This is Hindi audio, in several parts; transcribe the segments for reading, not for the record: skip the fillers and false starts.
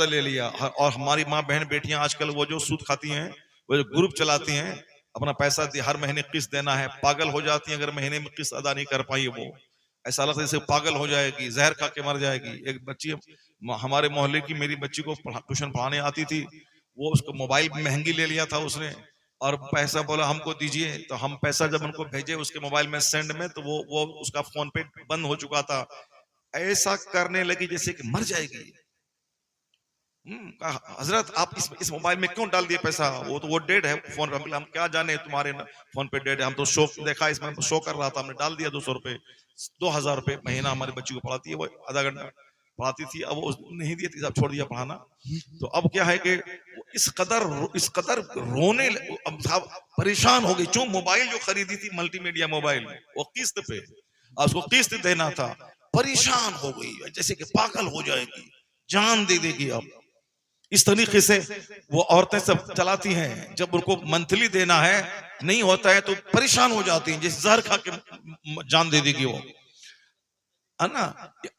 ले लिया। और हमारी माँ बहन बेटियां आजकल वो जो सूद खाती हैं, वो जो ग्रुप चलाती हैं, अपना पैसा हर महीने किस्त देना है, पागल हो जाती हैं अगर महीने में किस्त अदा नहीं कर पाई वो, ऐसा लगता है जैसे पागल हो जाएगी, जहर खा के मर जाएगी। एक बच्ची हमारे मोहल्ले की, मेरी बच्ची को ट्यूशन पढ़ाने आती थी, वो उसको मोबाइल महंगी ले लिया था उसने, और पैसा बोला हमको दीजिए, तो हम पैसा जब उनको भेजे उसके मोबाइल में सेंड में, तो वो उसका फोन पे बंद हो चुका था। ऐसा करने लगी जैसे कि मर जाएगी। कहा, हजरत आप इस मोबाइल में क्यों डाल दिए पैसा, वो डेड है फोन। हम क्या जाने तुम्हारे फोन पे डेड है, हम तो शो देखा इसमें शो कर रहा था, हमने डाल दिया 200 रुपए। 2000 रुपए महीना हमारी बच्ची को पढ़ाती है, वो आधा घंटा पढ़ाती थी, अब वो नहीं दिए थी, अब छोड़ दिया पढ़ाना। तो अब क्या है कि इस कदर रोने अब साहब परेशान हो गई, क्यों मोबाइल जो खरीदी थी मल्टीमीडिया मोबाइल वो किस्त पे, उसको किस्त देना था, परेशान हो गई जैसे कि पागल हो जाएगी, जान दे देगी। अब इस तरीके से वो औरतें सब चलाती हैं, जब उनको मंथली देना है नहीं होता है तो परेशान हो जाती हैं, जैसे जहर खा के जान दे देगी वो, है ना।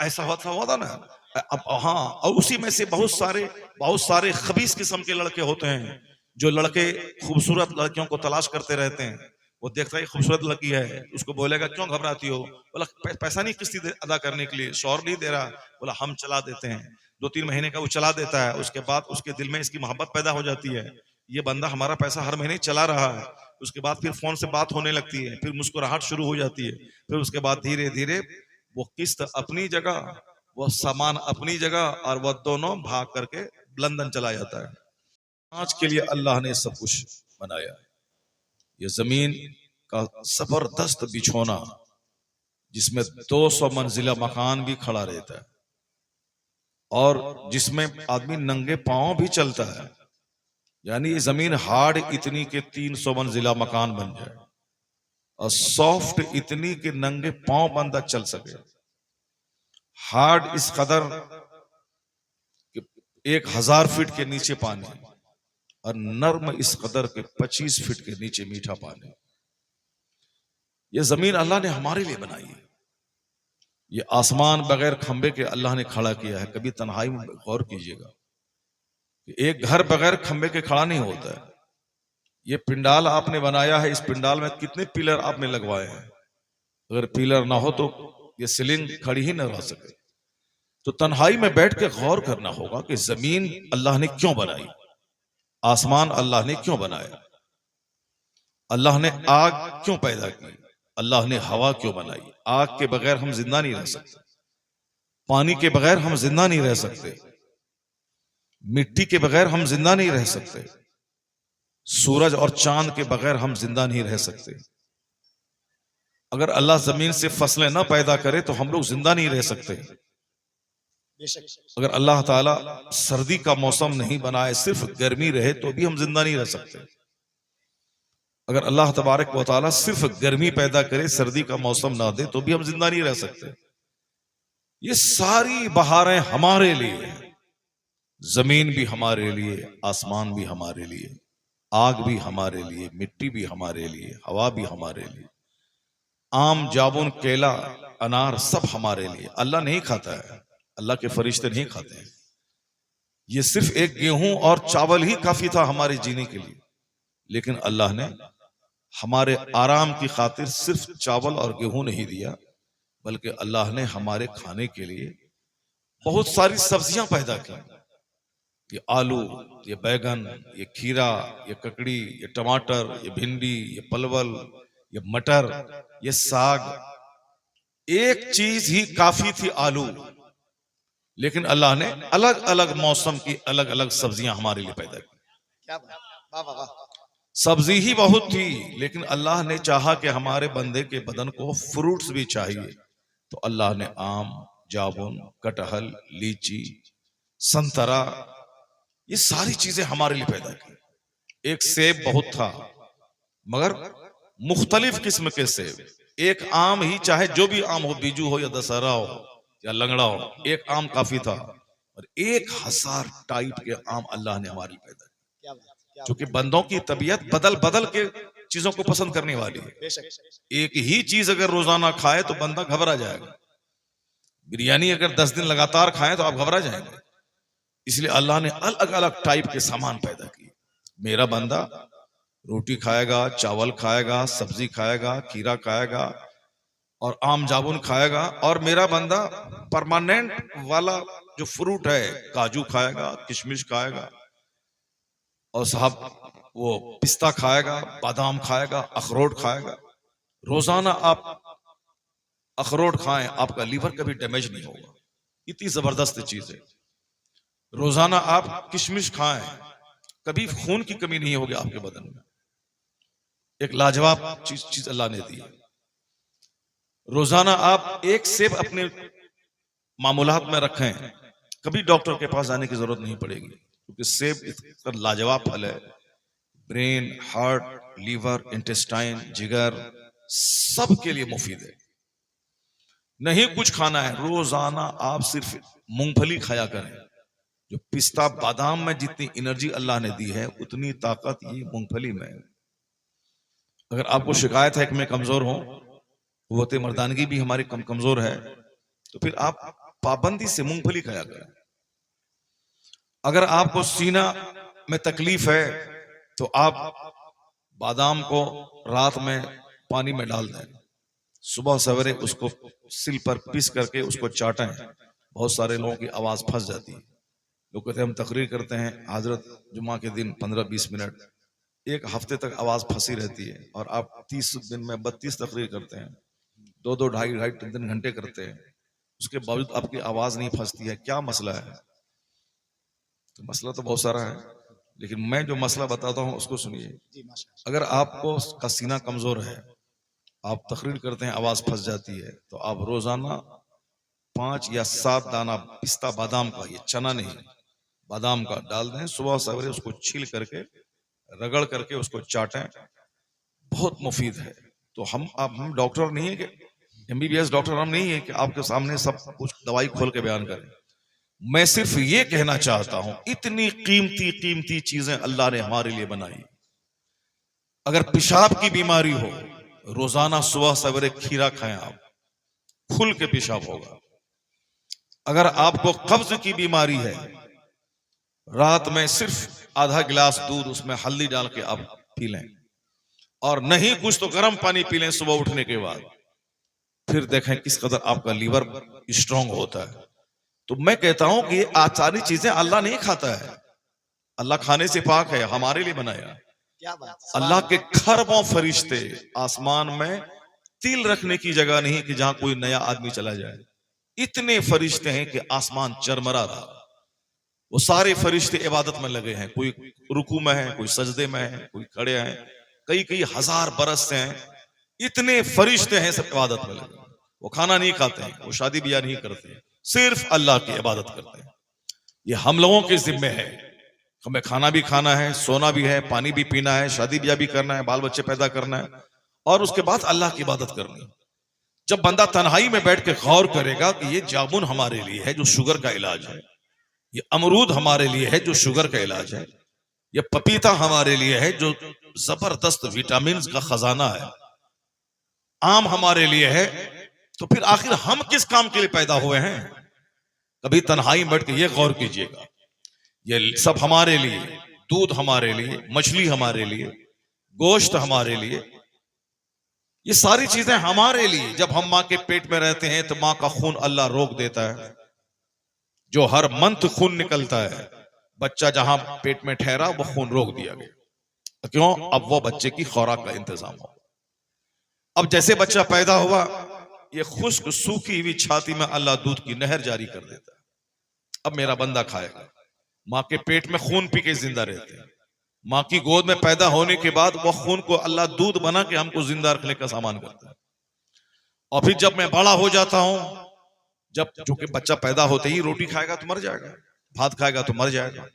ऐसा होता ना। अब हाँ, और उसी में से बहुत सारे खबीस किस्म के लड़के होते हैं, जो लड़के खूबसूरत लड़कियों को तलाश करते रहते हैं। वो देखता है खूबसूरत लड़की है, उसको बोलेगा क्यों घबराती हो, बोला पैसा नहीं किस्ती अदा करने के लिए, शौहर नहीं दे रहा, बोला हम चला देते हैं। 2-3 महीने का वो चला देता है, उसके बाद उसके दिल में इसकी मोहब्बत पैदा हो जाती है, ये बंदा हमारा पैसा हर महीने चला रहा है। उसके बाद फिर फोन से बात होने लगती है, फिर मुस्कुराहट शुरू हो जाती है, फिर उसके बाद धीरे धीरे वो किस्त अपनी जगह, वो सामान अपनी जगह, और वह दोनों भाग करके लंदन चला जाता है। आज के लिए अल्लाह ने सब कुछ बनाया, ये जमीन का जबरदस्त बिछोना जिसमें 200 मंजिला मकान भी खड़ा रहता है, और जिसमें आदमी नंगे पांव भी चलता है, यानी ये जमीन हार्ड इतनी के 300 मंजिला मकान बन जाए, और सॉफ्ट इतनी के नंगे पांव बंदा चल सके। हार्ड इस कदर 1000 फीट के नीचे पानी, और नर्म इस कदर के 25 फीट के नीचे मीठा पानी। ये जमीन अल्लाह ने हमारे लिए बनाई है। ये आसमान बगैर खंबे के अल्लाह ने खड़ा किया है। कभी तन्हाई में गौर कीजिएगा, एक घर बगैर खंबे के खड़ा नहीं होता है। ये पिंडाल आपने बनाया है, इस पिंडाल में कितने पिलर आपने लगवाए हैं, अगर पिलर ना हो तो ये सीलिंग खड़ी ही न रह सके। तो तन्हाई में बैठ के गौर करना होगा कि जमीन अल्लाह ने क्यों बनाई, आसमान अल्लाह ने क्यों बनाया, अल्लाह ने आग क्यों पैदा की, अल्लाह ने हवा क्यों बनाई। आग के बगैर हम जिंदा नहीं रह सकते, पानी के बगैर हम जिंदा नहीं रह सकते, मिट्टी के बगैर हम जिंदा नहीं रह सकते, सूरज और चांद के बगैर हम जिंदा नहीं रह सकते। अगर अल्लाह जमीन से फसलें ना पैदा करे तो हम लोग जिंदा नहीं रह सकते। अगर अल्लाह ताला सर्दी का मौसम नहीं बनाए, सिर्फ गर्मी रहे, तो भी हम जिंदा नहीं रह सकते। अगर अल्लाह तबारक व तआला सिर्फ गर्मी पैदा करे, सर्दी का मौसम ना दे, तो भी हम जिंदा नहीं रह सकते। ये सारी बहारें हमारे लिए, जमीन भी हमारे लिए, आसमान भी हमारे लिए, आग भी हमारे लिए, मिट्टी भी हमारे लिए, हवा भी हमारे लिए, आम, जामुन, केला, अनार सब हमारे लिए। अल्लाह नहीं खाता है, अल्लाह के फरिश्ते नहीं खाते हैं। ये सिर्फ एक गेहूं और चावल ही काफी था हमारे जीने के लिए, लेकिन अल्लाह ने हमारे आराम की खातिर सिर्फ चावल और गेहूं नहीं दिया, बल्कि अल्लाह ने हमारे खाने के लिए बहुत सारी सब्जियां पैदा की। ये आलू, ये बैगन, ये खीरा, ये ककड़ी, ये टमाटर, ये भिंडी, ये पलवल, ये मटर, ये साग। एक चीज ही काफी थी, आलू, लेकिन अल्लाह ने अलग अलग मौसम की अलग अलग सब्जियां हमारे लिए पैदा की। सब्जी ही बहुत थी, लेकिन अल्लाह ने चाहा कि हमारे बंदे के बदन को फ्रूट्स भी चाहिए, तो अल्लाह ने आम, जामुन, कटहल, लीची, संतरा, ये सारी चीजें हमारे लिए पैदा की। एक सेब बहुत था, मगर मुख्तलिफ किस्म के सेब। एक आम ही, चाहे जो भी आम हो, बीजू हो या दशहरा हो या लंगड़ा हो, एक आम काफी था। और 1000 टाइप के आम अल्लाह ने हमारे लिए पैदा किया, क्योंकि बंदों की तबीयत बदल बदल के चीजों को पसंद करने वाली है। एक ही चीज अगर रोजाना खाए तो बंदा घबरा जाएगा। बिरयानी अगर 10 दिन लगातार खाए तो आप घबरा जाएंगे। इसलिए अल्लाह ने अलग अलग टाइप के सामान पैदा किए। मेरा बंदा रोटी खाएगा, चावल खाएगा, सब्जी खाएगा, खीरा खाएगा और आम जामुन खाएगा, और मेरा बंदा परमानेंट वाला जो फ्रूट है काजू खाएगा, किशमिश खाएगा, और साहब वो पिस्ता खाएगा, बादाम खाएगा, अखरोट खाएगा। रोजाना आप अखरोट खाएं, आपका लीवर कभी डैमेज नहीं होगा, इतनी जबरदस्त चीज है। रोजाना आप किशमिश खाएं, कभी खून की कमी नहीं होगी आपके बदन में। एक लाजवाब चीज अल्लाह ने दी है। रोजाना आप एक सेब अपने मामूलात में रखें, कभी डॉक्टर के पास जाने की जरूरत नहीं पड़ेगी, क्योंकि सेब इतना लाजवाब फल है। ब्रेन, हार्ट, लीवर, इंटेस्टाइन, जिगर सब के लिए मुफीद है। नहीं कुछ खाना है, रोजाना आप सिर्फ मूंगफली खाया करें। जो पिस्ता बादाम में जितनी एनर्जी अल्लाह ने दी है, उतनी ताकत ये मूंगफली में है। अगर आपको शिकायत है कि मैं कमजोर हूं, कुव्वत मर्दानगी भी हमारी कमजोर है, तो फिर आप पाबंदी से मूंगफली खाया करें। अगर आपको सीना में तकलीफ है, तो आप बादाम को रात में पानी में डाल दें, सुबह सवेरे उसको सिल पर पीस करके उसको चाटें। बहुत सारे लोगों की आवाज फंस जाती है। लोग कहते हैं हम तकरीर करते हैं हजरत जुम्मा के दिन 15-20 मिनट, एक हफ्ते तक आवाज फंसी रहती है, और आप 30 दिन में 32 तकरीर करते हैं, 2-2, ढाई-ढाई, 3-3 घंटे करते हैं, उसके बावजूद आपकी आवाज नहीं फंसती है। क्या मसला है? तो मसला तो बहुत सारा है, लेकिन मैं जो मसला बताता हूँ उसको सुनिए। अगर आपको का सीना कमजोर है, आप तकरीर करते हैं आवाज फंस जाती है, तो आप रोजाना 5 या 7 दाना पिस्ता बादाम का, ये चना नहीं, बादाम का डाल दें, सुबह सवेरे उसको छील करके रगड़ करके उसको चाटें, बहुत मुफीद है। तो हम डॉक्टर नहीं है कि एमबीबीएस डॉक्टर हम नहीं है कि आपके सामने सब कुछ दवाई खोल के बयान करें। मैं सिर्फ ये कहना चाहता हूं, इतनी कीमती कीमती चीजें अल्लाह ने हमारे लिए बनाई। अगर पेशाब की बीमारी हो, रोजाना सुबह सवेरे खीरा खाएं, आप खुल के पेशाब होगा। अगर आपको कब्ज की बीमारी है, रात में सिर्फ आधा गिलास दूध, उसमें हल्दी डाल के आप पी लें, और नहीं कुछ तो गर्म पानी पी लें सुबह उठने के बाद, फिर देखें किस कदर आपका लीवर स्ट्रांग होता है। तो मैं कहता हूं कि ये सारी चीजें अल्लाह नहीं खाता है, अल्लाह खाने से पाक है, हमारे लिए बनाया। क्या बात, अल्लाह के खरबों फरिश्ते आसमान में तिल रखने की जगह नहीं कि जहां कोई नया आदमी चला जाए। इतने फरिश्ते हैं कि आसमान चरमरा रहा। वो सारे फरिश्ते इबादत में लगे हैं, कोई रुकू में है, कोई सजदे में है, कोई खड़े हैं, कई कई हजार बरस से हैं। इतने फरिश्ते हैं, सब इबादत में लगे। वो खाना नहीं खाते हैं, वो शादी ब्याह नहीं करते, सिर्फ अल्लाह की इबादत करते हैं। ये हम लोगों के जिम्मे है, हमें खाना भी खाना है, सोना भी है, पानी भी पीना है, शादी ब्याह भी करना है, बाल बच्चे पैदा करना है, और उसके बाद अल्लाह की इबादत करनी है। जब बंदा तन्हाई में बैठ के गौर करेगा कि ये जामुन हमारे लिए है जो शुगर का इलाज है, ये अमरूद हमारे लिए है जो शुगर का इलाज है, ये पपीता हमारे लिए है जो जबरदस्त विटामिन का खजाना है, आम हमारे लिए है, तो फिर आखिर हम किस काम के लिए पैदा हुए हैं? कभी तन्हाई में बैठ के ये गौर कीजिएगा, ये सब हमारे लिए, दूध हमारे लिए, मछली हमारे लिए, गोश्त हमारे लिए, ये सारी चीजें हमारे लिए। जब हम माँ के पेट में रहते हैं तो माँ का खून अल्लाह रोक देता है, जो हर मंथ खून निकलता है, बच्चा जहां पेट में ठहरा वो खून रोक दिया गया। क्यों? अब वो बच्चे की खुराक का इंतजाम हो। अब जैसे बच्चा पैदा हुआ, ये खुश्क सूखी हुई छाती में अल्लाह दूध की नहर जारी कर देता है। अब मेरा बंदा खाएगा। माँ के पेट में खून पी के जिंदा रहते हैं, माँ की गोद में पैदा होने के बाद वो खून को अल्लाह दूध बना के हमको जिंदा रखने का सामान करता है। और फिर जब मैं बड़ा हो जाता हूं, जब चूंकि बच्चा पैदा होते ही रोटी खाएगा तो मर जाएगा, भात खाएगा तो मर जाएगा,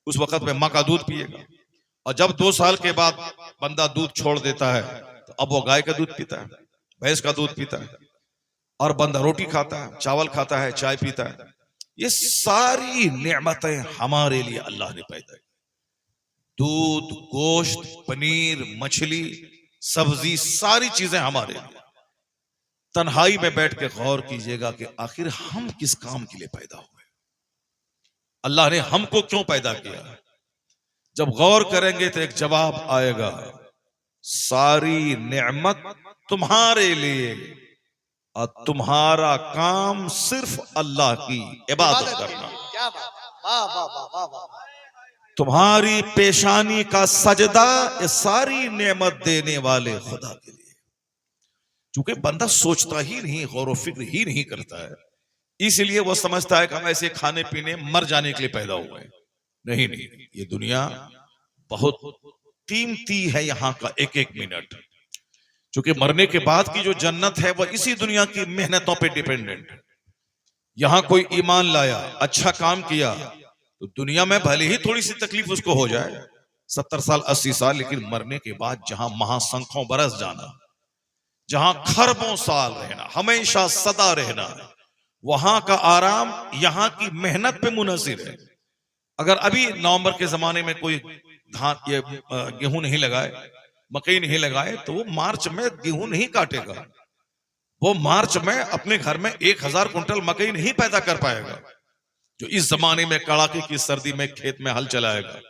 उस वक्त में माँ का दूध पिएगा। और जब 2 साल के बाद बंदा दूध छोड़ देता है, तो अब वो गाय का दूध पीता है, भैंस का दूध पीता है, और बंदा रोटी खाता है, चावल खाता है, चाय पीता है। ये सारी नेमतें हमारे लिए अल्लाह ने पैदा की। दूध, गोश्त, पनीर, मछली, सब्जी, सारी चीजें हमारे लिए। तन्हाई में बैठ के गौर कीजिएगा कि आखिर हम किस काम के लिए पैदा हुए। अल्लाह ने हमको क्यों पैदा किया? जब गौर करेंगे तो एक जवाब आएगा, सारी नेमत तुम्हारे लिए और तुम्हारा काम सिर्फ अल्लाह की इबादत करना। क्या बात है, वाह वाह वाह वाह वाह। तुम्हारी पेशानी का सजदा ये सारी नेमत देने वाले खुदा के लिए। क्योंकि बंदा सोचता ही नहीं, गौर व फिक्र ही नहीं करता है, इसलिए वो समझता है कि हम ऐसे खाने पीने मर जाने के लिए पैदा हुए हैं। नहीं नहीं, ये दुनिया बहुत कीमती है, यहाँ का एक एक मिनट। क्योंकि मरने के बाद की जो जन्नत है वह इसी दुनिया की मेहनतों पे डिपेंडेंट है। यहाँ कोई ईमान लाया, अच्छा काम किया, तो दुनिया में भले ही थोड़ी सी तकलीफ उसको हो जाए, 70 साल 80 साल, लेकिन मरने के बाद जहां महासंख्यों बरस जाना, जहां खरबों साल रहना, हमेशा सदा रहना, वहां का आराम यहाँ की मेहनत पे मुनहसिर है। अगर अभी नवंबर के जमाने में कोई धान ये गेहूं नहीं लगाए, मकई नहीं लगाए, तो वो मार्च में गेहूं नहीं काटेगा। वो मार्च में अपने घर में 1000 कुंटल मकई नहीं पैदा कर पाएगा। जो इस जमाने में कड़ाके की सर्दी में खेत में हल चलाएगा,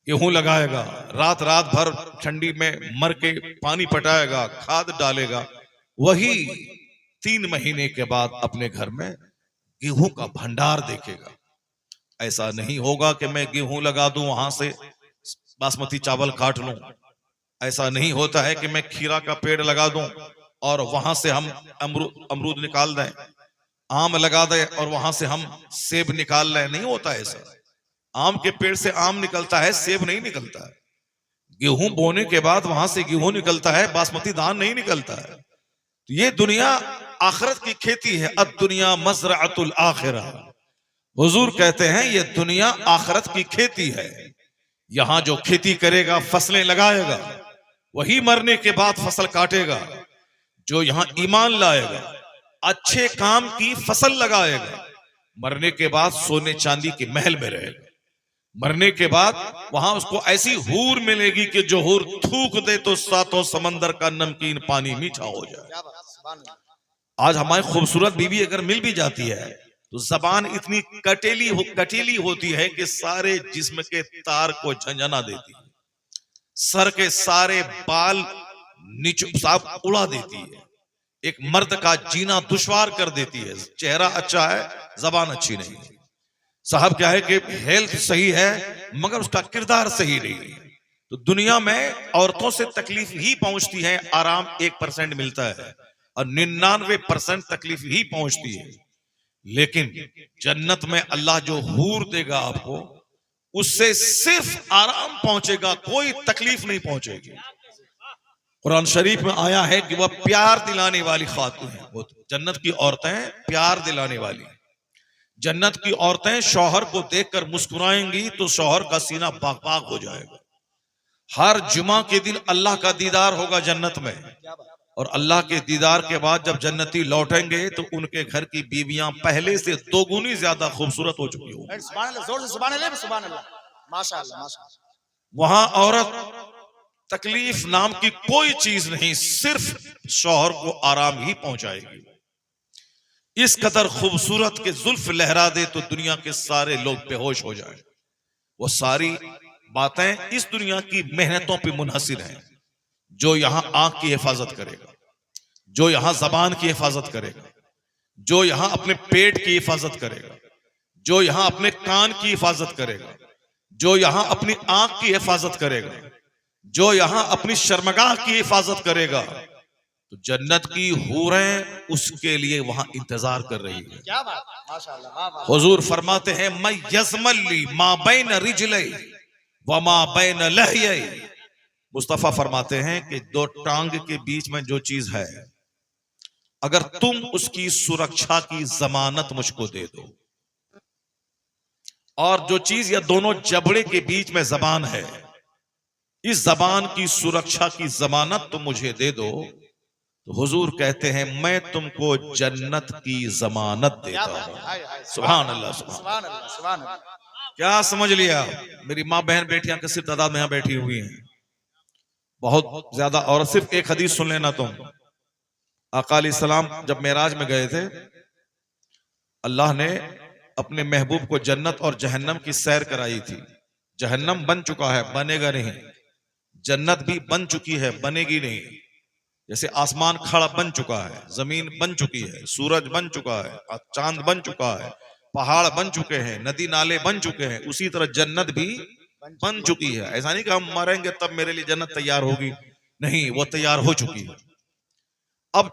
गेहूं लगाएगा, रात रात भर ठंडी में मर के पानी पटाएगा, खाद डालेगा, वही 3 महीने के बाद अपने घर में गेहूं का भंडार देखेगा। ऐसा नहीं होगा कि मैं गेहूं लगा दूं, वहां से बासमती चावल काट लूं। ऐसा नहीं होता है कि मैं खीरा का पेड़ लगा दूं और वहां से हम अमरूद निकाल दें, आम लगा दें और वहां से हम सेब निकाल लें। नहीं होता ऐसा। आम के पेड़ से आम निकलता है, सेब नहीं निकलता है। गेहूं बोने के बाद वहां से गेहूं निकलता है, बासमती धान नहीं निकलता है। तो ये दुनिया आखिरत की खेती है। अद दुनिया मज़रअतुल आखिरा। हुजूर कहते हैं ये दुनिया आखिरत की खेती है। यहां जो खेती करेगा, फसलें लगाएगा, वही मरने के बाद फसल काटेगा। जो यहां ईमान लाएगा, अच्छे काम की फसल लगाएगा, मरने के बाद सोने चांदी के महल में रहेगा। मरने के बाद वहां उसको ऐसी हूर मिलेगी कि जो हूर थूक दे तो 7 समंदर का नमकीन पानी मीठा हो जाए। आज हमारी खूबसूरत बीवी अगर मिल भी जाती है तो जबान इतनी कटीली होती है कि सारे जिस्म के तार को झंझना देती है, सर के सारे बाल साफ उड़ा देती है, एक मर्द का जीना दुश्वार कर देती है। चेहरा अच्छा है, जबान अच्छी नहीं है। साहब क्या है कि हेल्थ सही है मगर उसका किरदार सही नहीं है। तो दुनिया में औरतों से तकलीफ ही पहुंचती है, आराम 1% मिलता है और 99% तकलीफ ही पहुंचती है। लेकिन जन्नत में अल्लाह जो हूर देगा आपको, उससे सिर्फ आराम पहुंचेगा, कोई तकलीफ नहीं पहुंचेगी। कुरान शरीफ में आया है कि वह प्यार दिलाने वाली खातून है। वो जन्नत की औरतें प्यार दिलाने वाली। जन्नत की औरतें शौहर को देखकर मुस्कुराएंगी तो शौहर का सीना बाग बाग हो जाएगा। हर जुमा के दिन अल्लाह का दीदार होगा जन्नत में, और अल्लाह के दीदार के बाद जब जन्नती लौटेंगे तो उनके घर की बीवियां पहले से 2 गुनी ज्यादा खूबसूरत हो चुकी होंगी। वहां औरत तकलीफ नाम की कोई चीज नहीं, सिर्फ शौहर को आराम ही पहुंचाएगी। इस कदर खूबसूरत के जुल्फ लहरा दे तो दुनिया के सारे लोग बेहोश हो जाएं। वो सारी बातें इस दुनिया की मेहनतों पे मुनहसिर हैं। जो यहां आंख की हिफाजत करेगा, जो यहां जबान की हिफाजत करेगा, जो यहां अपने पेट की हिफाजत करेगा, जो यहां अपने कान की हिफाजत करेगा, जो यहां अपनी आंख की हिफाजत करेगा, जो यहां अपनी शर्मगाह की हिफाजत करेगा, तो जन्नत की हूरें उसके लिए वहां इंतजार कर रही है। क्या बात, माशाअल्लाह। हुजूर फरमाते हैं, मैं यज़मल्ली मा बैन रिजलै व मा बैन लहयै। मुस्तफा फरमाते हैं कि 2 टांग के बीच में जो चीज है, अगर तुम उसकी सुरक्षा की जमानत मुझको दे दो, और जो चीज या दोनों जबड़े के बीच में जबान है, इस जबान की सुरक्षा की जमानत तुम मुझे दे दो, तो हुजूर कहते हैं मैं तुमको जन्नत की जमानत देता हूं। सुभान अल्लाह, सुभान अल्लाह। क्या समझ लिया? मेरी माँ बहन बेटियां किसी तादाद में यहां बैठी हुई हैं, बहुत ज्यादा। और सिर्फ एक हदीस सुन लेना तुम। आका अलैहिस्सलाम जब मेराज में गए थे, अल्लाह ने अपने महबूब को जन्नत और जहन्नम की सैर कराई थी। जहन्नम बन चुका है, बनेगा नहीं। जन्नत भी बन चुकी है, बनेगी नहीं। जैसे आसमान खड़ा बन चुका है, जमीन बन चुकी है, सूरज बन चुका है, चांद बन चुका है, पहाड़ बन चुके हैं, नदी नाले बन चुके हैं, उसी तरह जन्नत भी बन चुकी है। ऐसा नहीं कि हम मरेंगे तब मेरे लिए जन्नत तैयार होगी, नहीं, वो तैयार हो चुकी है। अब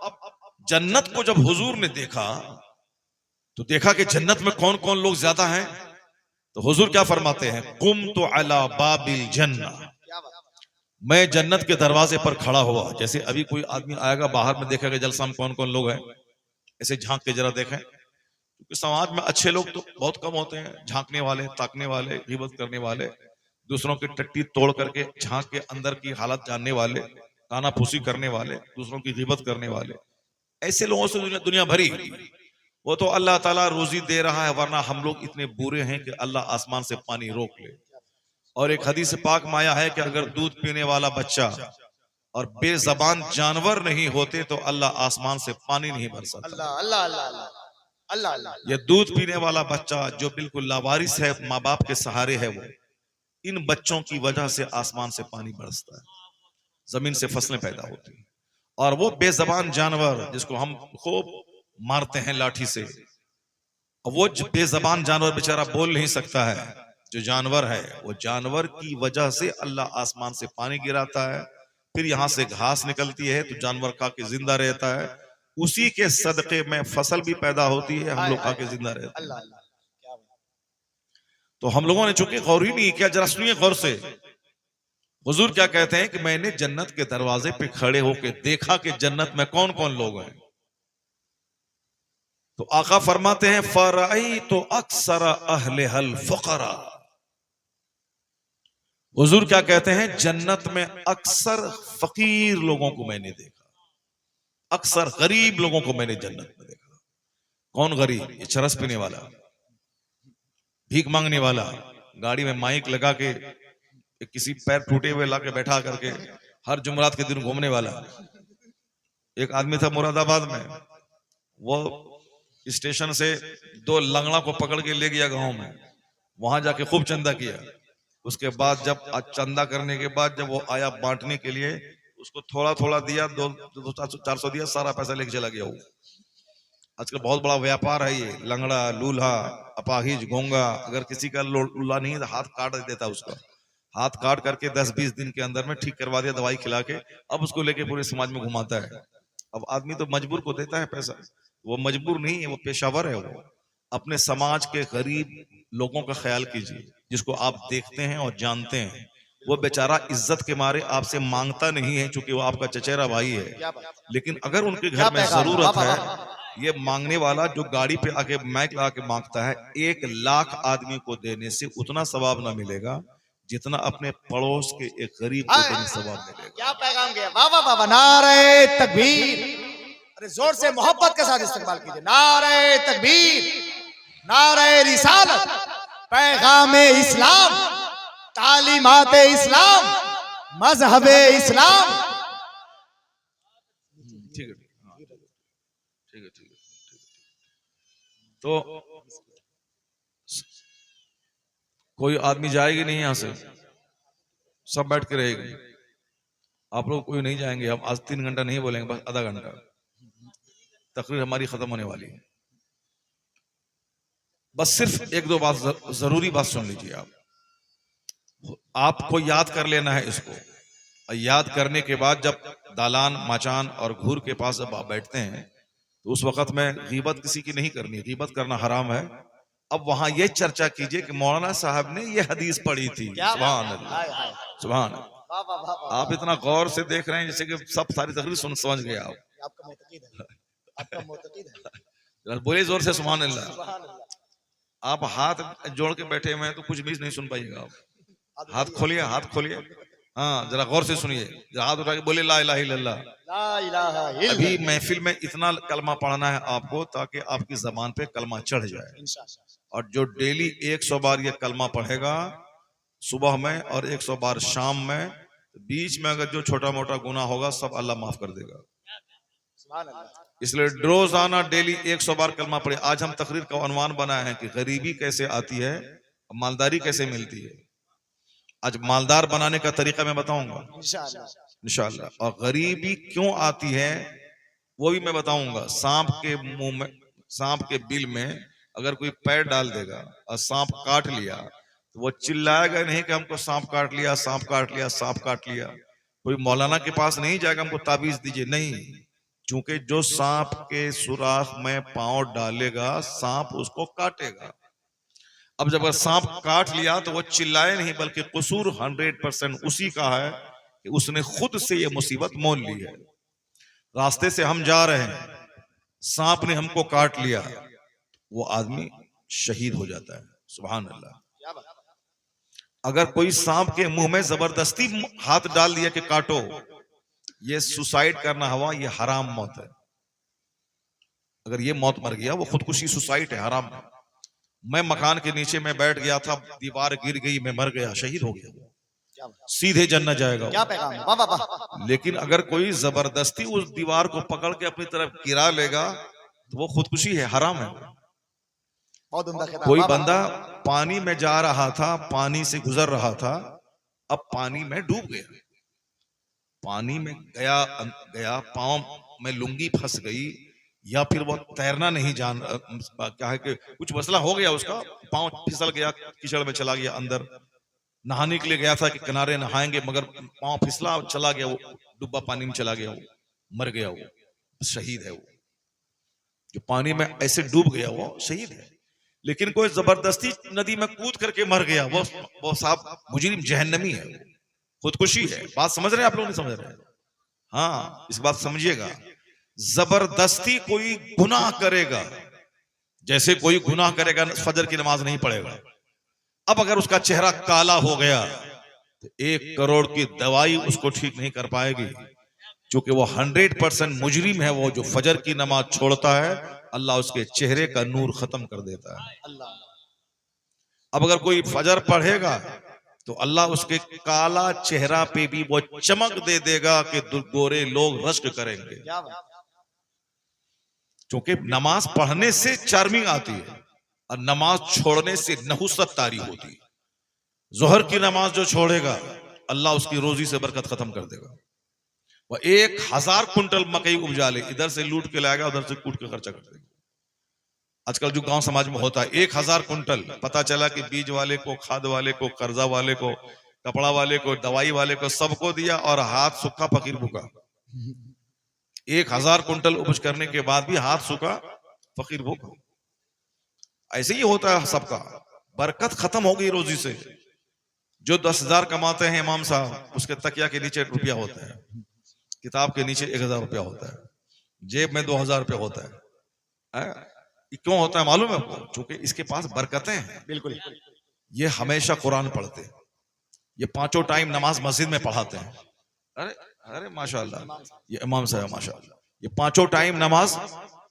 जन्नत को जब हुजूर ने देखा तो देखा कि जन्नत में कौन कौन लोग ज्यादा हैं। तो हुजूर क्या फरमाते हैं, कुम तो अला बाबिल जन्ना, क्या बात। मैं जन्नत के दरवाजे पर खड़ा हुआ। जैसे अभी कोई आदमी आएगा बाहर में, देखेगा जलसा में कौन कौन लोग हैं, ऐसे झांक के जरा देखें। क्योंकि समाज में अच्छे लोग तो बहुत कम होते हैं, झांकने वाले, ताकने वाले, गिबत करने वाले, दूसरों की टट्टी तोड़ करके झांक के अंदर की हालत जानने वाले, काना फूसी करने वाले, दूसरों की गिबत करने वाले, ऐसे लोगों से दुनिया भरी। वो तो अल्लाह ताला रोजी दे रहा है, वरना हम लोग इतने बुरे हैं कि अल्लाह आसमान से पानी रोक ले। और एक हदीस पाक में आया है कि अगर दूध पीने वाला बच्चा और बेजबान जानवर नहीं होते तो अल्लाह आसमान से पानी नहीं बरसाता। अल्लाह अल्लाह अल्लाह अल्लाह अल्लाह अल्लाह। ये दूध पीने वाला बच्चा जो बिल्कुल लावारिस है, माँ बाप के सहारे है, वो इन बच्चों की वजह से आसमान से पानी बरसता है, जमीन से फसलें पैदा होती हैं। और वो बेजबान जानवर जिसको हम खूब मारते हैं लाठी से, वो बेजबान जानवर बेचारा बोल नहीं सकता है, जो जानवर है, वो जानवर की वजह से अल्लाह आसमान से पानी गिराता है, फिर यहां से घास निकलती है तो जानवर खा के जिंदा रहता है, उसी के सदके में फसल भी पैदा होती है, हम लोग खा के जिंदा रहते हैं। अल्लाह अल्लाह। क्या बात। तो हम लोगों ने चूंकि गौर ही नहीं किया, जरा सुनिए गौर से। हुजूर क्या कहते हैं कि मैंने जन्नत के दरवाजे पे खड़े होकर देखा कि जन्नत में कौन कौन लोग हैं। तो आका फरमाते हैं, फराई तो अक्सर अहले हल फकरा। हुजूर क्या कहते हैं, जन्नत में अक्सर फकीर लोगों को मैंने देखा, अक्सर गरीब लोगों को मैंने जन्नत में देखा। कौन गरीब? ये चरस पीने वाला, भीख मांगने वाला, गाड़ी में माइक लगा के किसी पैर टूटे हुए लाके बैठा करके हर जुमरात के दिन घूमने वाला। एक आदमी था मुरादाबाद में, वो स्टेशन से 2 लंगड़ा को पकड़ के ले गया गांव में, वहां जाके खूब चंदा किया। उसके बाद जब चंदा करने के बाद जब वो आया बांटने के लिए, उसको थोड़ा थोड़ा दिया, 200-400 दिया, सारा पैसा लेके चला गया वो। आजकल बहुत बड़ा व्यापार है ये, लंगड़ा, लूल्हा, अपाहिज, गोंगा, अगर किसी का लूल्हा नहीं है तो हाथ काट देता उसका, हाथ काट करके 10-20 दिन के अंदर में ठीक करवा दिया दवाई खिला के, अब उसको लेके पूरे समाज में घुमाता है। अब आदमी तो मजबूर को देता है पैसा, वो मजबूर नहीं है, वो पेशावर है। वो अपने समाज के गरीब लोगों का ख्याल कीजिए, जिसको आप देखते हैं और जानते हैं, वो बेचारा इज्जत के मारे आपसे मांगता नहीं है, क्योंकि वो आपका चचेरा भाई है, क्या बात। लेकिन अगर उनके क्या घर में पैगाम। जरूरत वाह, वाह, है, ये मांगने वाला जो गाड़ी पे आके माइक लगा के मांगता है, 1 लाख आदमी को देने से उतना सवाब ना मिलेगा जितना अपने पड़ोस के एक गरीब को देने से सवाब मिलेगा। क्या पैगाम गया। वाह वाह वाह वाह। नारे तकबीर। अरे जोर से मोहब्बत के साथ इस्तेमाल कीजिए। नारे तकबीर, नारे रिसालत, पैगाम इस्लाम, तालीमात इस्लाम, मजहब इस्लाम। ठीक है, ठीक है, ठीक है। तो कोई आदमी जाएगी नहीं यहां से, सब बैठ के रहेगी। आप लोग कोई नहीं जाएंगे, हम आज 3 घंटा नहीं बोलेंगे, बस आधा घंटा, तकरीर हमारी खत्म होने वाली है। बस सिर्फ 1-2 बात, जरूरी बात सुन लीजिए। आपको याद कर लेना है इसको, और याद करने के बाद जब दालान, माचान और घूर के पास जब आप बैठते हैं तो उस वक्त में गीबत किसी की नहीं करनी, गीबत करना हराम है। अब वहां ये चर्चा कीजिए कि मौलाना साहब ने ये हदीस पढ़ी थी। सुभान अल्लाह, सुभान अल्लाह। आप इतना गौर से देख रहे हैं जैसे कि सब सारी तकरीर समझ गए आप। आपका मुतकीद है, आपका मुतकीद है। बोले जोर से सुभान अल्लाह। सुभान अल्लाह। आप हाथ जोड़ के बैठे हुए हैं तो कुछ भी नहीं सुन पाइएगा आप। हाथ खोलिए, हाथ खोलिए, हाँ, जरा गौर से सुनिए, जरा हाथ उठा के बोले ला इलाहा इल्लल्लाह। ला इलाहा इल्लल्लाह। अभी महफिल में इतना कलमा पढ़ना है आपको ताकि आपकी जबान पे कलमा चढ़ जाए। इंशाअल्लाह। और जो डेली 100 बार ये कलमा पढ़ेगा सुबह में और 100 बार शाम में, बीच में अगर जो छोटा मोटा गुनाह होगा सब अल्लाह माफ कर देगा। सुभान अल्लाह। इसलिए रोजाना डेली 100 बार कलमा पढ़े। आज हम तकरीर का अनवान बनाए हैं कि गरीबी कैसे आती है, मालदारी कैसे मिलती है। आज मालदार बनाने का तरीका मैं बताऊंगा इंशाअल्लाह। और गरीबी क्यों आती है वो भी मैं बताऊंगा। सांप के मुंह में, सांप के बिल में अगर कोई पैर डाल देगा और सांप काट लिया तो वो चिल्लाएगा नहीं कि हमको सांप काट लिया, सांप काट लिया, सांप काट लिया। कोई मौलाना के पास नहीं जाएगा हमको ताबीज दीजिए, नहीं। क्योंकि जो सांप के सुराख में पांव डालेगा सांप उसको काटेगा। अब जब सांप काट लिया तो वो चिल्लाए नहीं, बल्कि कसूर 100% उसी का है कि उसने खुद से ये मुसीबत मोल ली है। रास्ते से हम जा रहे हैं, सांप ने हमको काट लिया, वो आदमी शहीद हो जाता है। सुभान अल्लाह। अगर कोई सांप के मुंह में जबरदस्ती हाथ डाल दिया कि काटो, ये सुसाइड करना हुआ, ये हराम मौत है। अगर ये मौत मर गया वो खुदकुशी, सुसाइड है, हराम है। मैं मकान के नीचे में बैठ गया था, दीवार गिर गई, मैं मर गया, शहीद हो गया, सीधे जन्नत जाएगा। क्या पैगाम है? वाह वाह वाह। लेकिन अगर कोई जबरदस्ती उस दीवार को पकड़ के अपनी तरफ गिरा लेगा तो वो खुदकुशी है, हराम है। बहुत उम्दा खिताब। कोई वाह, वाह। बंदा पानी में जा रहा था, पानी से गुजर रहा था, अब पानी में डूब गया, पानी में गया पांव में लुंगी फंस गई, या फिर वो तैरना नहीं जान, क्या है कि कुछ मसला हो गया, उसका पांव फिसल गया, कीचड़ में चला गया, अंदर नहाने के लिए गया था कि किनारे नहाएंगे, मगर पांव फिसला, चला गया, वो डूबा पानी में चला गया, वो मर गया, वो शहीद है। वो जो पानी में ऐसे डूब गया वो शहीद है। लेकिन कोई जबरदस्ती नदी में कूद करके मर गया, वो साहब मुजरिम, जहन्नमी है, खुदकुशी है। बात समझ रहे हैं आप लोग? नहीं समझ रहे? हाँ, इस बात समझिएगा। जबरदस्ती कोई गुनाह करेगा, जैसे कोई गुनाह करेगा, फजर की नमाज नहीं पढ़ेगा, अब अगर उसका चेहरा काला हो गया तो 1 करोड़ की दवाई उसको ठीक नहीं कर पाएगी, क्योंकि वो 100% मुजरिम है। वो जो फजर की नमाज छोड़ता है, अल्लाह उसके चेहरे का नूर खत्म कर देता है। अब अगर कोई फजर पढ़ेगा तो अल्लाह उसके काला चेहरा पे भी वो चमक दे देगा कि गोरे लोग रश्क करेंगे। क्योंकि नमाज पढ़ने से चार्मिंग आती है और नमाज छोड़ने से नहुसत तारी होती है। जोहर की नमाज जो छोड़ेगा, अल्लाह उसकी रोजी से बरकत खत्म कर देगा। वह 1000 कुंटल मकई उपजा ले, इधर से लूट के लाएगा, उधर से कूट के खर्चा कर देगा। आजकल जो गांव समाज में होता है, 1000 कुंटल, पता चला कि बीज वाले को, खाद वाले को, कर्जा वाले को, कपड़ा वाले को, दवाई वाले को, सबको दिया और हाथ सूखा, फकीर भूखा। 1000 कुंटल उपज करने के बाद भी हाथ सूखा, फकीर भूखा। ऐसे ही होता है सबका, बरकत खत्म हो गई रोजी से। जो 10,000 कमाते हैं इमाम साहब, उसके तकिया के नीचे रुपया होता है, किताब के नीचे 1000 रुपया होता है, जेब में 2000 रुपया होता है। क्यों होता है मालूम है आपको? क्योंकि इसके पास बरकतें हैं। बिल्कुल। ये हमेशा कुरान पढ़ते हैं, ये 5 टाइम नमाज मस्जिद में पढ़ाते हैं। अरे अरे माशाअल्लाह, ये इमाम साहब माशाअल्लाह, ये 5 टाइम नमाज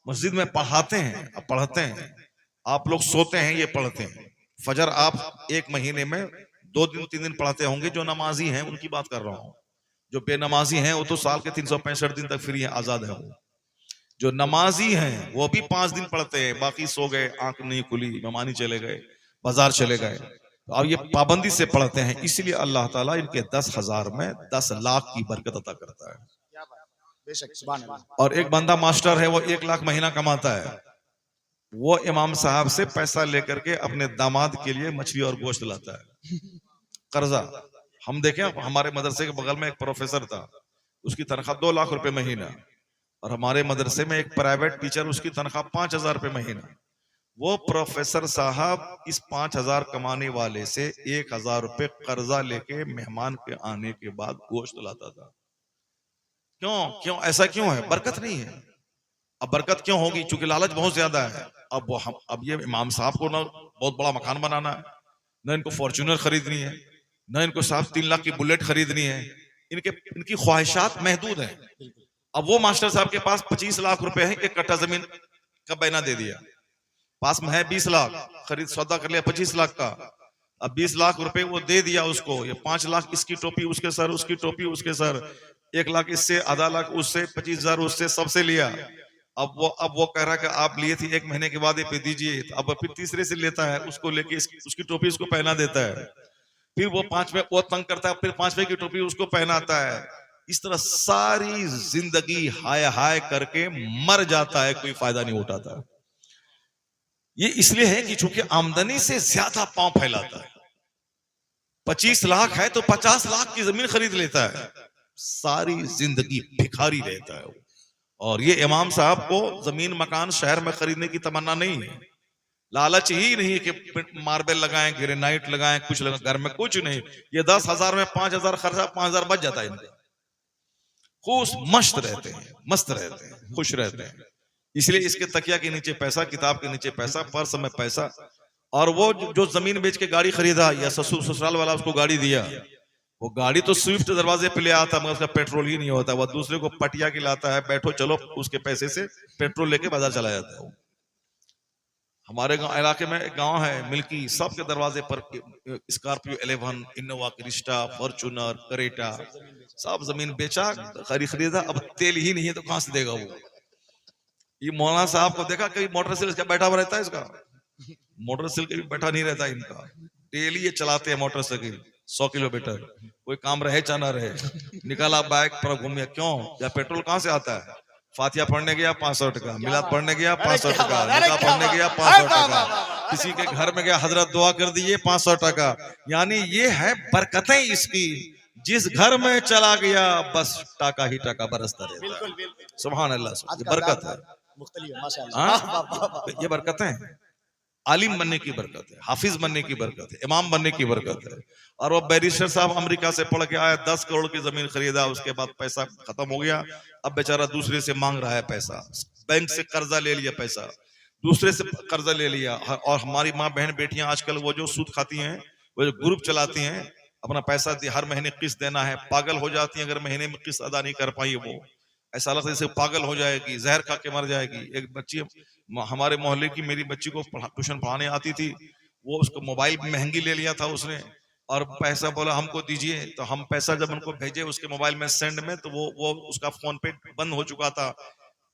मस्जिद में पढ़ाते हैं, अब पढ़ते हैं। आप लोग सोते हैं, ये पढ़ते हैं। फजर आप 1 महीने में 2 दिन 3 दिन पढ़ते होंगे। जो नमाजी हैं उनकी बात कर रहा हूँ, जो बेनमाजी हैं वो तो साल के 365 दिन तक फ्री है, आजाद है। वो जो नमाजी हैं वो भी 5 दिन पढ़ते हैं, बाकी सो गए, आंख नहीं खुली, मेहमानी चले गए, बाजार चले गए। तो अब ये पाबंदी से पढ़ते हैं, इसलिए अल्लाह ताला इनके 10,000 में 10 लाख की बरकत अता करता है। बेशक, सुभान अल्लाह। और एक बंदा मास्टर है, वो 1 लाख महीना कमाता है, वो इमाम साहब से पैसा लेकर के अपने दामाद के लिए मछली और गोश्त लाता है, कर्जा। हम देखें, हमारे मदरसे के बगल में एक प्रोफेसर था, उसकी तनख्वाह 2 लाख रुपए महीना, और हमारे मदरसे में एक प्राइवेट टीचर, उसकी तनख्वाह 5,000 रुपए महीना। वो प्रोफेसर साहब इस 5,000 कमाने वाले से 1,000 रुपए कर्जा लेके मेहमान के आने के बाद गोश्त लाता था। क्यों ऐसा क्यों है? बरकत नहीं है। अब बरकत क्यों होगी? चूंकि लालच बहुत ज्यादा है। अब ये इमाम साहब को ना बहुत बड़ा मकान बनाना है, ना इनको फॉर्च्यूनर खरीदनी है, ना इनको साहब 3 लाख की बुलेट खरीदनी है। इनकी ख्वाहिशात महदूद है। अब वो मास्टर साहब के पास 25 लाख रुपए है, 1 कट्ठा जमीन का बैना दे दिया, पास में है 20 लाख, खरीद सौदा कर लिया 25 लाख का। अब 20 लाख रुपए वो दे दिया उसको, ये 5 लाख इसकी टोपी उसके सर, उसकी टोपी उसके सर, 1 लाख इससे, आधा लाख उससे, 25,000 उससे, सबसे लिया। अब वो कह रहा है कि आप लिए थे 1 महीने के बाद ये पे दीजिए, तो अब फिर तीसरे से लेता है, उसको लेके उसकी टोपी उसको पहना देता है, फिर वो 5वें वो तंग करता है, फिर 5वें की टोपी उसको पहनाता है। इस तरह सारी जिंदगी हाय हाय करके मर जाता है, कोई फायदा नहीं उठाता। ये इसलिए है कि चूंकि आमदनी से ज्यादा पांव फैलाता है। 25 लाख है तो 50 लाख की जमीन खरीद लेता है, सारी जिंदगी भिखारी रहता है वो। और ये इमाम साहब को जमीन मकान शहर में खरीदने की तमन्ना नहीं है, लालच ही नहीं है कि मार्बल लगाएं, ग्रेनाइट लगाएं, कुछ लगाएं, घर में कुछ नहीं। ये 10,000 में 5,000 खर्चा, 5,000 बच जाता है इनका। खुश मस्त रहते हैं, मस्त रहते हैं, खुश रहते हैं। इसलिए इसके तकिया के नीचे पैसा, किताब के नीचे पैसा, पर्स में पैसा। और वो जो जमीन बेच के गाड़ी खरीदा या ससुराल वाला उसको गाड़ी दिया, वो गाड़ी तो स्विफ्ट दरवाजे पे ले आता, मगर उसका पेट्रोल ही नहीं होता। वो दूसरे को पटिया के लाता है, बैठो चलो, उसके पैसे से पेट्रोल लेके बाजार चला जाता है। हमारे गांव इलाके में एक गांव है मिल्की, सबके दरवाजे पर Scorpio 11, Innova Crysta, Fortuner, Creta, सब जमीन बेचा, खरीदा। अब तेल ही नहीं है तो कहां से देगा वो। ये मौलाना साहब को देखा कहीं मोटरसाइकिल का बैठा हुआ रहता है, इसका मोटरसाइकिल बैठा नहीं रहता इनका, डेली ये चलाते हैं मोटरसाइकिल 100 किलोमीटर, कोई काम रहे चाहे ना रहे, निकाला बाइक पर घूमिया। क्यों? या पेट्रोल कहां से आता है? फातिया पढ़ने गया 500 टका, मिलाद पढ़ने गया 500 टका, निकाह पढ़ने गया 500 टका, किसी के घर में गया हजरत दुआ कर दीजिए 500 टका। यानी ये है बरकतें इसकी, जिस घर में चला गया बस टाका ही टाका बरसता रहता है। सुभान अल्लाह, ये बरकत है, ये बरकतें हैं। आलिम बनने की बरकत है, हाफिज बनने की बरकत है, इमाम बनने की बरकत है। और वो बैरिस्टर साहब अमेरिका से पढ़ के आया, 10 करोड़ की जमीन खरीदा, उसके बाद पैसा खत्म हो गया, अब बेचारा दूसरे से मांग रहा है पैसा, बैंक से कर्जा ले लिया, पैसा दूसरे से कर्जा ले लिया। और हमारी माँ बहन बेटियां आजकल वो जो सूद खाती हैं, वो जो ग्रुप चलाती हैं, अपना पैसा हर महीने किस्त देना है, पागल हो जाती है अगर महीने में किस्त अदा नहीं कर पाई। वो ऐसा लगता है जैसे पागल हो जाएगी, जहर खा के मर जाएगी। एक बच्ची हमारे मोहल्ले की, मेरी बच्ची को ट्यूशन पढ़ाने आती थी, वो उसको मोबाइल महंगी ले लिया था उसने, और पैसा बोला हमको दीजिए, तो हम पैसा जब उनको भेजे उसके मोबाइल में सेंड में, तो वो उसका फोन पे बंद हो चुका था।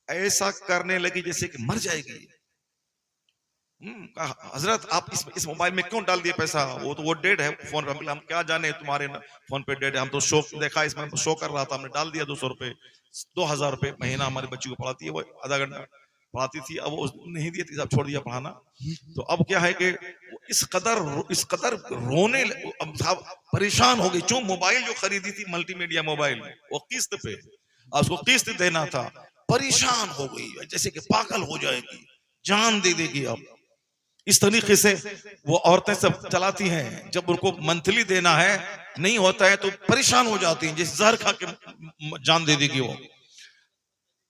ऐसा करने लगी जैसे कि मर जाएगी। हजरत आप इस मोबाइल में क्यों डाल दिए पैसा? वो डेड है फोन, हम क्या जाने तुम्हारे फोन पे डेड है, हम तो शो देखा, इसमें शो कर रहा था, हमने डाल दिया 200 रुपए, 2,000 रुपए महीना हमारी बच्ची को पढ़ाती है, वो आधा घंटा पढ़ाती थी, अब वो नहीं दी थी, अब छोड़ दिया पढ़ाना। तो अब क्या है कि इस कदर रोने, अब परेशान हो गई। जो मोबाइल जो खरीदी थी मल्टीमीडिया मोबाइल, वो किस्त पे, उसको किस्त देना था, परेशान हो गई जैसे कि पागल हो जाएगी, जान दे देगी। अब इस तरीके से वो औरतें सब चलाती हैं, जब उनको मंथली देना है नहीं होता है तो परेशान हो जाती हैं, जैसे जहर खा के जान दे देगी वो,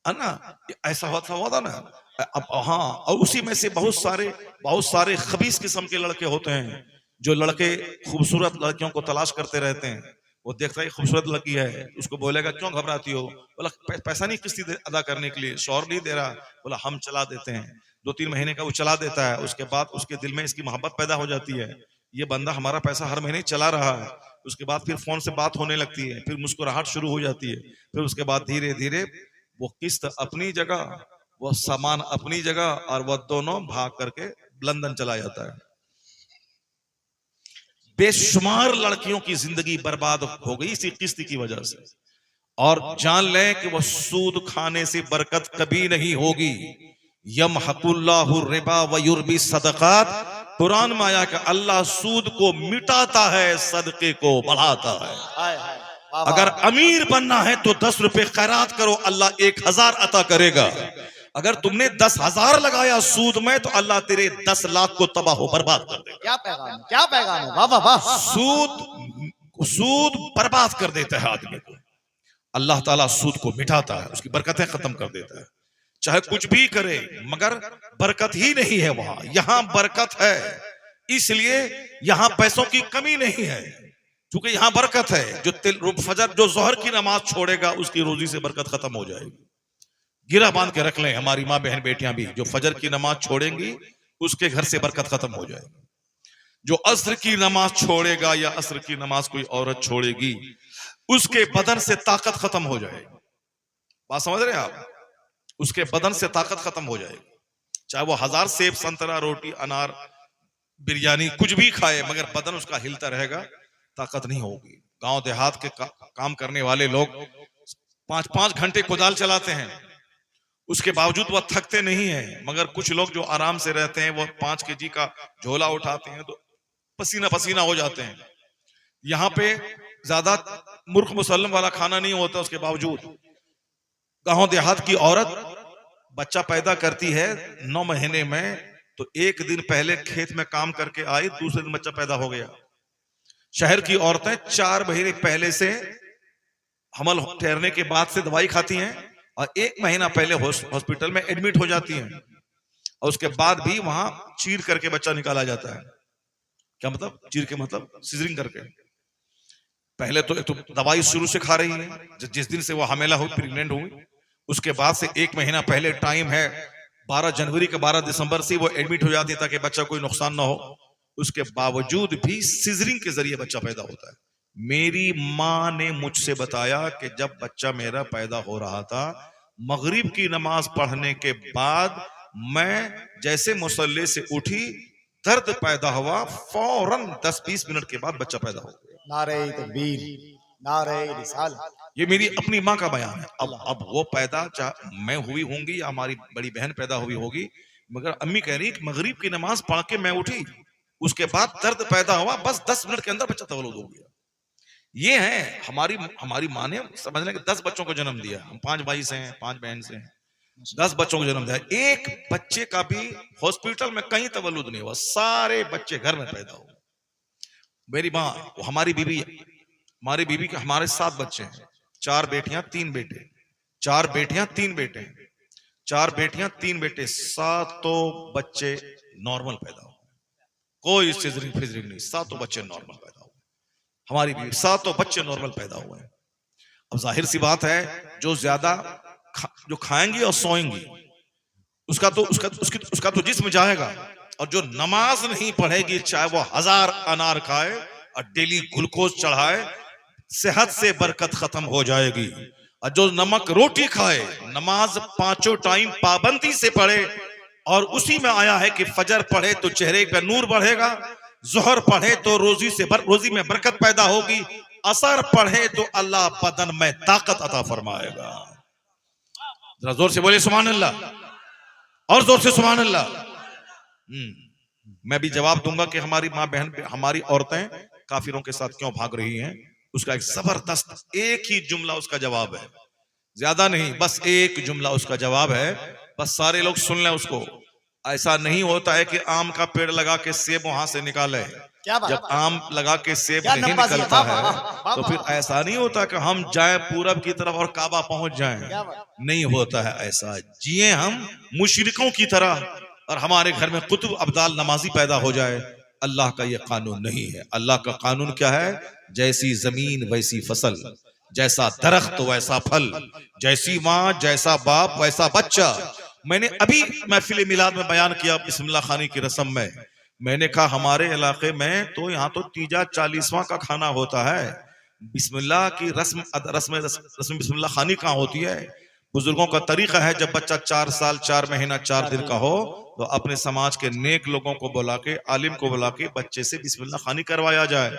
है ना। ऐसा होता ना। अब हाँ, और उसी में से बहुत सारे खबीस किस्म के लड़के होते हैं, जो लड़के खूबसूरत लड़कियों को तलाश करते रहते हैं। वो देखता है खूबसूरत लड़की है, उसको बोलेगा क्यों घबराती हो, बोला पैसा नहीं किस्ती अदा करने के लिए, शौहर नहीं दे रहा, बोला हम चला देते हैं। 2-3 महीने का वो चला देता है, उसके बाद उसके दिल में इसकी मोहब्बत पैदा हो जाती है, ये बंदा हमारा पैसा हर महीने चला रहा है। उसके बाद फिर फोन से बात होने लगती है, फिर मुस्कुराहट शुरू हो जाती है, फिर उसके बाद धीरे धीरे वो किस्त अपनी जगह, वो सामान अपनी जगह, और वो दोनों भाग करके लंदन चला जाता है। बेशुमार लड़कियों की जिंदगी बर्बाद हो गई इसी किस्त की वजह से। और जान लें कि वो सूद खाने से बरकत कभी नहीं होगी। यमहकुल्लाहु रिबा व युरबी सदकात, कुरान में आया कि अल्लाह सूद को मिटाता है, सदके को बढ़ाता है। अगर अमीर बनना है तो 10 रुपए खैरात करो, अल्लाह 1000 अता करेगा। अगर तुमने 10,000 लगाया सूद में तो अल्लाह तेरे 10 लाख को तबाह बर्बाद कर देगा। क्या पैगाम है, क्या पैगाम है, वाह वाह वाह। सूद बर्बाद कर देता है आदमी को, अल्लाह ताला सूद को मिटाता है, उसकी बरकतें खत्म कर देता है। चाहे कुछ भी करे मगर बरकत ही नहीं है वहां, यहां बरकत है, इसलिए यहां पैसों की कमी नहीं है, क्योंकि यहां बरकत है। जो फजर जो जोहर की नमाज छोड़ेगा उसकी रोजी से बरकत खत्म हो जाएगी। गिरा बांध के रख लें हमारी माँ बहन बेटियां भी, जो फजर की नमाज छोड़ेंगी उसके घर से बरकत खत्म हो जाएगी। जो अस्र की नमाज छोड़ेगा या अस्र की नमाज कोई औरत छोड़ेगी, उसके बदन से ताकत खत्म हो जाएगी। बात समझ रहे हैं आप? उसके बदन से ताकत खत्म हो जाएगी। चाहे वो 1000 सेब संतरा रोटी अनार बिरयानी कुछ भी खाए, मगर बदन उसका हिलता रहेगा, ताकत नहीं होगी। गांव देहात के काम करने वाले लोग 5-5 घंटे कुदाल चलाते हैं, उसके बावजूद वह थकते नहीं है। मगर कुछ लोग जो आराम से रहते हैं, वो 5 केजी का झोला उठाते हैं तो पसीना पसीना हो जाते हैं। यहाँ पे ज्यादा मूर्ख मुसल्लम वाला खाना नहीं होता, उसके बावजूद गांव देहात की औरत बच्चा पैदा करती है 9 महीने में, तो एक दिन पहले खेत में काम करके आई, दूसरे दिन बच्चा पैदा हो गया। शहर की औरतें 4 महीने पहले से हमल ठहरने के बाद से दवाई खाती हैं और 1 महीना पहले हॉस्पिटल में एडमिट हो जाती हैं, और उसके बाद भी वहां चीर करके बच्चा निकाला जाता है। क्या मतलब चीर के? मतलब सीजरिंग करके। पहले तो एक तो दवाई शुरू से खा रही है, जिस दिन से वो हमेला हुई, प्रेग्नेंट हुई, उसके बाद से 1 महीना पहले टाइम है, 12 जनवरी के 12 दिसंबर से वो एडमिट हो जाती है ताकि बच्चा कोई नुकसान ना हो। उसके बावजूद भी सीजरिंग के जरिए बच्चा पैदा होता है। मेरी माँ ने मुझसे बताया कि जब बच्चा मेरा पैदा हो रहा था, मगरिब की नमाज पढ़ने के बाद मैं जैसे मुसल्ले से उठी, दर्द पैदा हुआ, फौरन 10-20 मिनट के बाद बच्चा पैदा हो गया। नारे तकबीर, नारे रिसालत। ये मेरी अपनी माँ का बयान है। अब वो पैदा मैं हुई होंगी या हमारी बड़ी बहन पैदा हुई होगी, मगर अम्मी कह रही कि मगरिब की नमाज पढ़ के मैं उठी, उसके बाद दर्द पैदा हुआ, बस 10 मिनट के अंदर बच्चा तवल्लुद हो गया। ये है हमारी माँ ने समझने के 10 बच्चों को जन्म दिया। हम 5 भाई से हैं, 5 बहन से हैं, 10 बच्चों को जन्म दिया। एक बच्चे का भी हॉस्पिटल में कहीं तवल्लुद नहीं हुआ, सारे बच्चे घर में पैदा हुए। मेरी माँ, हमारी बीबी के हमारे 7 बच्चे हैं, 4 बेटियां 3 बेटे, 4 बेटियां 3 बेटे, 4 बेटियां 3 बेटे, 7 बच्चे नॉर्मल पैदा हुए, कोई सिजरिंग फिजरिंग नहीं, 7 बच्चे नॉर्मल पैदा हुए। हमारी बीवी 7 बच्चे नॉर्मल पैदा हुए हैं। अब जाहिर सी बात है, जो ज्यादा जो खाएंगी और सोएंगी, उसका तो जिस्म जाएगा, और जो नमाज नहीं पढ़ेगी, चाहे वो 1000 अनार खाए और डेली ग्लूकोज चढ़ाए, सेहत से बरकत खत्म हो जाएगी। और जो नमक रोटी खाए, नमाज 5 टाइम पाबंदी से पढ़े, और उसी में आया है कि फजर पढ़े तो चेहरे पे नूर बढ़ेगा, जोहर पढ़े तो रोजी में बरकत पैदा होगी, असर पढ़े तो अल्लाह बदन में ताकत अता फरमाएगा। जरा जोर से बोले सुभान अल्लाह, और जोर से सुभान अल्लाह। मैं भी जवाब दूंगा कि हमारी माँ बहन, हमारी औरतें काफिरों के साथ क्यों भाग रही हैं। उसका एक जबरदस्त एक ही जुमला उसका जवाब है, ज्यादा नहीं, बस एक जुमला उसका जवाब है, बस सारे लोग सुन लें उसको। ऐसा नहीं होता है कि आम का पेड़ लगा के सेब वहां से निकाले, जब आम लगा के सेब नहीं निकलता है तो फिर ऐसा नहीं होता कि हम जाएं पूरब की तरफ और काबा पहुंच जाएं, नहीं होता है ऐसा। जिए हम मुशरिकों की तरह और हमारे घर में कुतुब अब्दाल नमाजी पैदा हो जाए, अल्लाह का ये कानून नहीं है। अल्लाह का कानून क्या है? जैसी जमीन वैसी फसल, जैसा दरख्त वैसा फल, जैसी माँ जैसा बाप वैसा बच्चा। मैंने अभी महफिल मिलाद में बयान किया, बिस्मिल्लाह खानी की रस्म में मैंने कहा, हमारे इलाके में तो यहाँ तो तीजा 40वां का खाना होता है, बिस्मिल्लाह की रस्म बिस्मिल्लाह खानी कहाँ होती है? बुजुर्गों का तरीका है, जब बच्चा 4 साल 4 महीना 4 दिन का हो तो अपने समाज के नेक लोगों को बुला के, आलिम को बुला के बच्चे से बिस्मिल्लाह खानी करवाया जाए।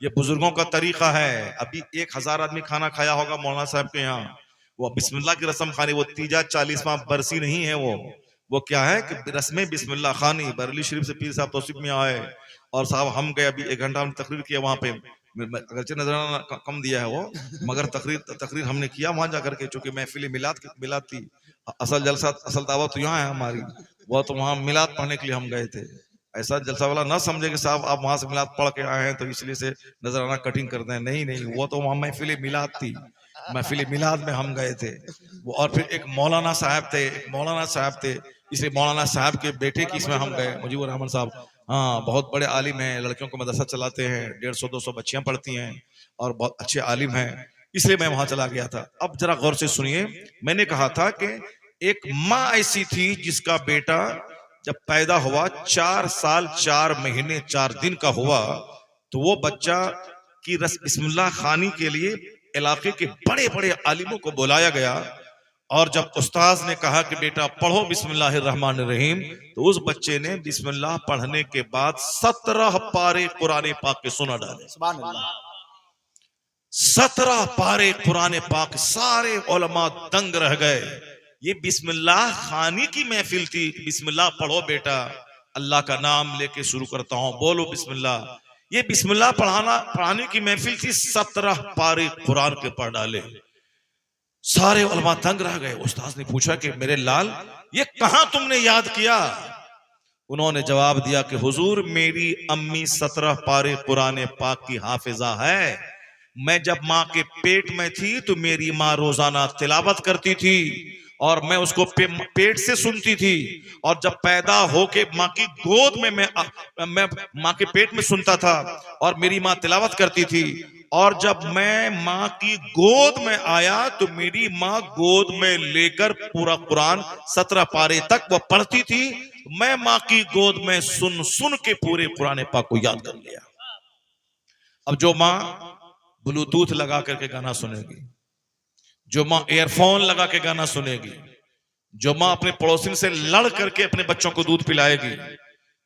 ये बुजुर्गों का तरीका है। अभी 1000 आदमी खाना खाया होगा मौलाना साहब के यहाँ, वो बिस्मिल्लाह की रस्म खानी, वो तीजा 40वां बरसी नहीं है, वो क्या है कि रस्म बिस्मिल्लाह खानी। बरेली शरीफ से पीर साहब तौसीफ में आए और साहब हम गए, अभी 1 घंटा हमने तकरीर किया वहां पे, अगरचे नजराना कम दिया है वो, मगर तकरीर हमने किया वहां जाकर के, चूंकि महफिल मिलाद थी। असल जलसा, असल दावत तो यहाँ है हमारी, वो तो वहां मिलाद पढ़ने के लिए हम गए थे। ऐसा जलसा वाला ना समझे कि साहब आप वहां से मिलाद पढ़ के आए हैं तो इसलिए से नजराना कटिंग करते हैं, नहीं, वो तो वहां महफिल मिलाद थी, महफिल मिलाद में हम गए थे वो। और फिर एक मौलाना साहब थे, इसलिए मौलाना साहब के बेटे की इसमें हम गए, मुजीबुर रहमान साहब, हाँ बहुत बड़े आलिम हैं, लड़कियों को मदरसा चलाते हैं, 150-200 बच्चियां पढ़ती हैं और बहुत अच्छे आलिम हैं, इसलिए मैं वहां चला गया था। अब जरा गौर से सुनिए, मैंने कहा था कि एक माँ ऐसी थी जिसका बेटा जब पैदा हुआ 4 साल 4 महीने 4 दिन का हुआ, तो वो बच्चा की बिस्मिल्लाह खानी के लिए इलाके के बड़े बड़े आलिमों को बुलाया गया और जब उस्ताद ने कहा कि बेटा पढ़ो बिस्मिल्लाहिर्रहमानिर्रहीम, तो उस बच्चे ने बिस्मिल्लाह पढ़ने के बाद 17 पारे कुरान पाक के सुना डाले। सुभान अल्लाह। 17 पारे कुरान पाक, सारे उलमा दंग रह गए। ये बिस्मिल्लाह खानी की महफिल थी। बिस्मिल्लाह पढ़ो बेटा, अल्लाह का नाम लेके शुरू करता हूं, बोलो बिस्मिल्लाह। ये बिस्मिल्लाह पढ़ाने की महफिल थी। 17 पारे कुरान के पढ़ डाले। सारे उलमा दंग रह गए। उस्ताद ने पूछा कि मेरे लाल, ये कहां तुमने याद किया? उन्होंने जवाब दिया कि हुजूर, मेरी अम्मी 17 पारे कुरान पाक की हाफिजा है। मैं जब माँ के पेट में थी तो मेरी माँ रोजाना तिलावत करती थी और मैं उसको पेट से सुनती थी, और जब पैदा होके माँ की गोद में मैं माँ के पेट में सुनता था और मेरी माँ तिलावत करती थी, और जब मैं माँ की गोद में आया तो मेरी माँ गोद में लेकर पूरा कुरान 17 पारे तक वो पढ़ती थी। मैं माँ की गोद में सुन सुन के पूरे कुरान पाक को याद कर लिया। अब जो माँ ब्लूटूथ लगा करके गाना सुनेगी, जो माँ एयरफोन लगा के गाना सुनेगी, जो माँ अपने पड़ोसी से लड़ करके अपने बच्चों को दूध पिलाएगी,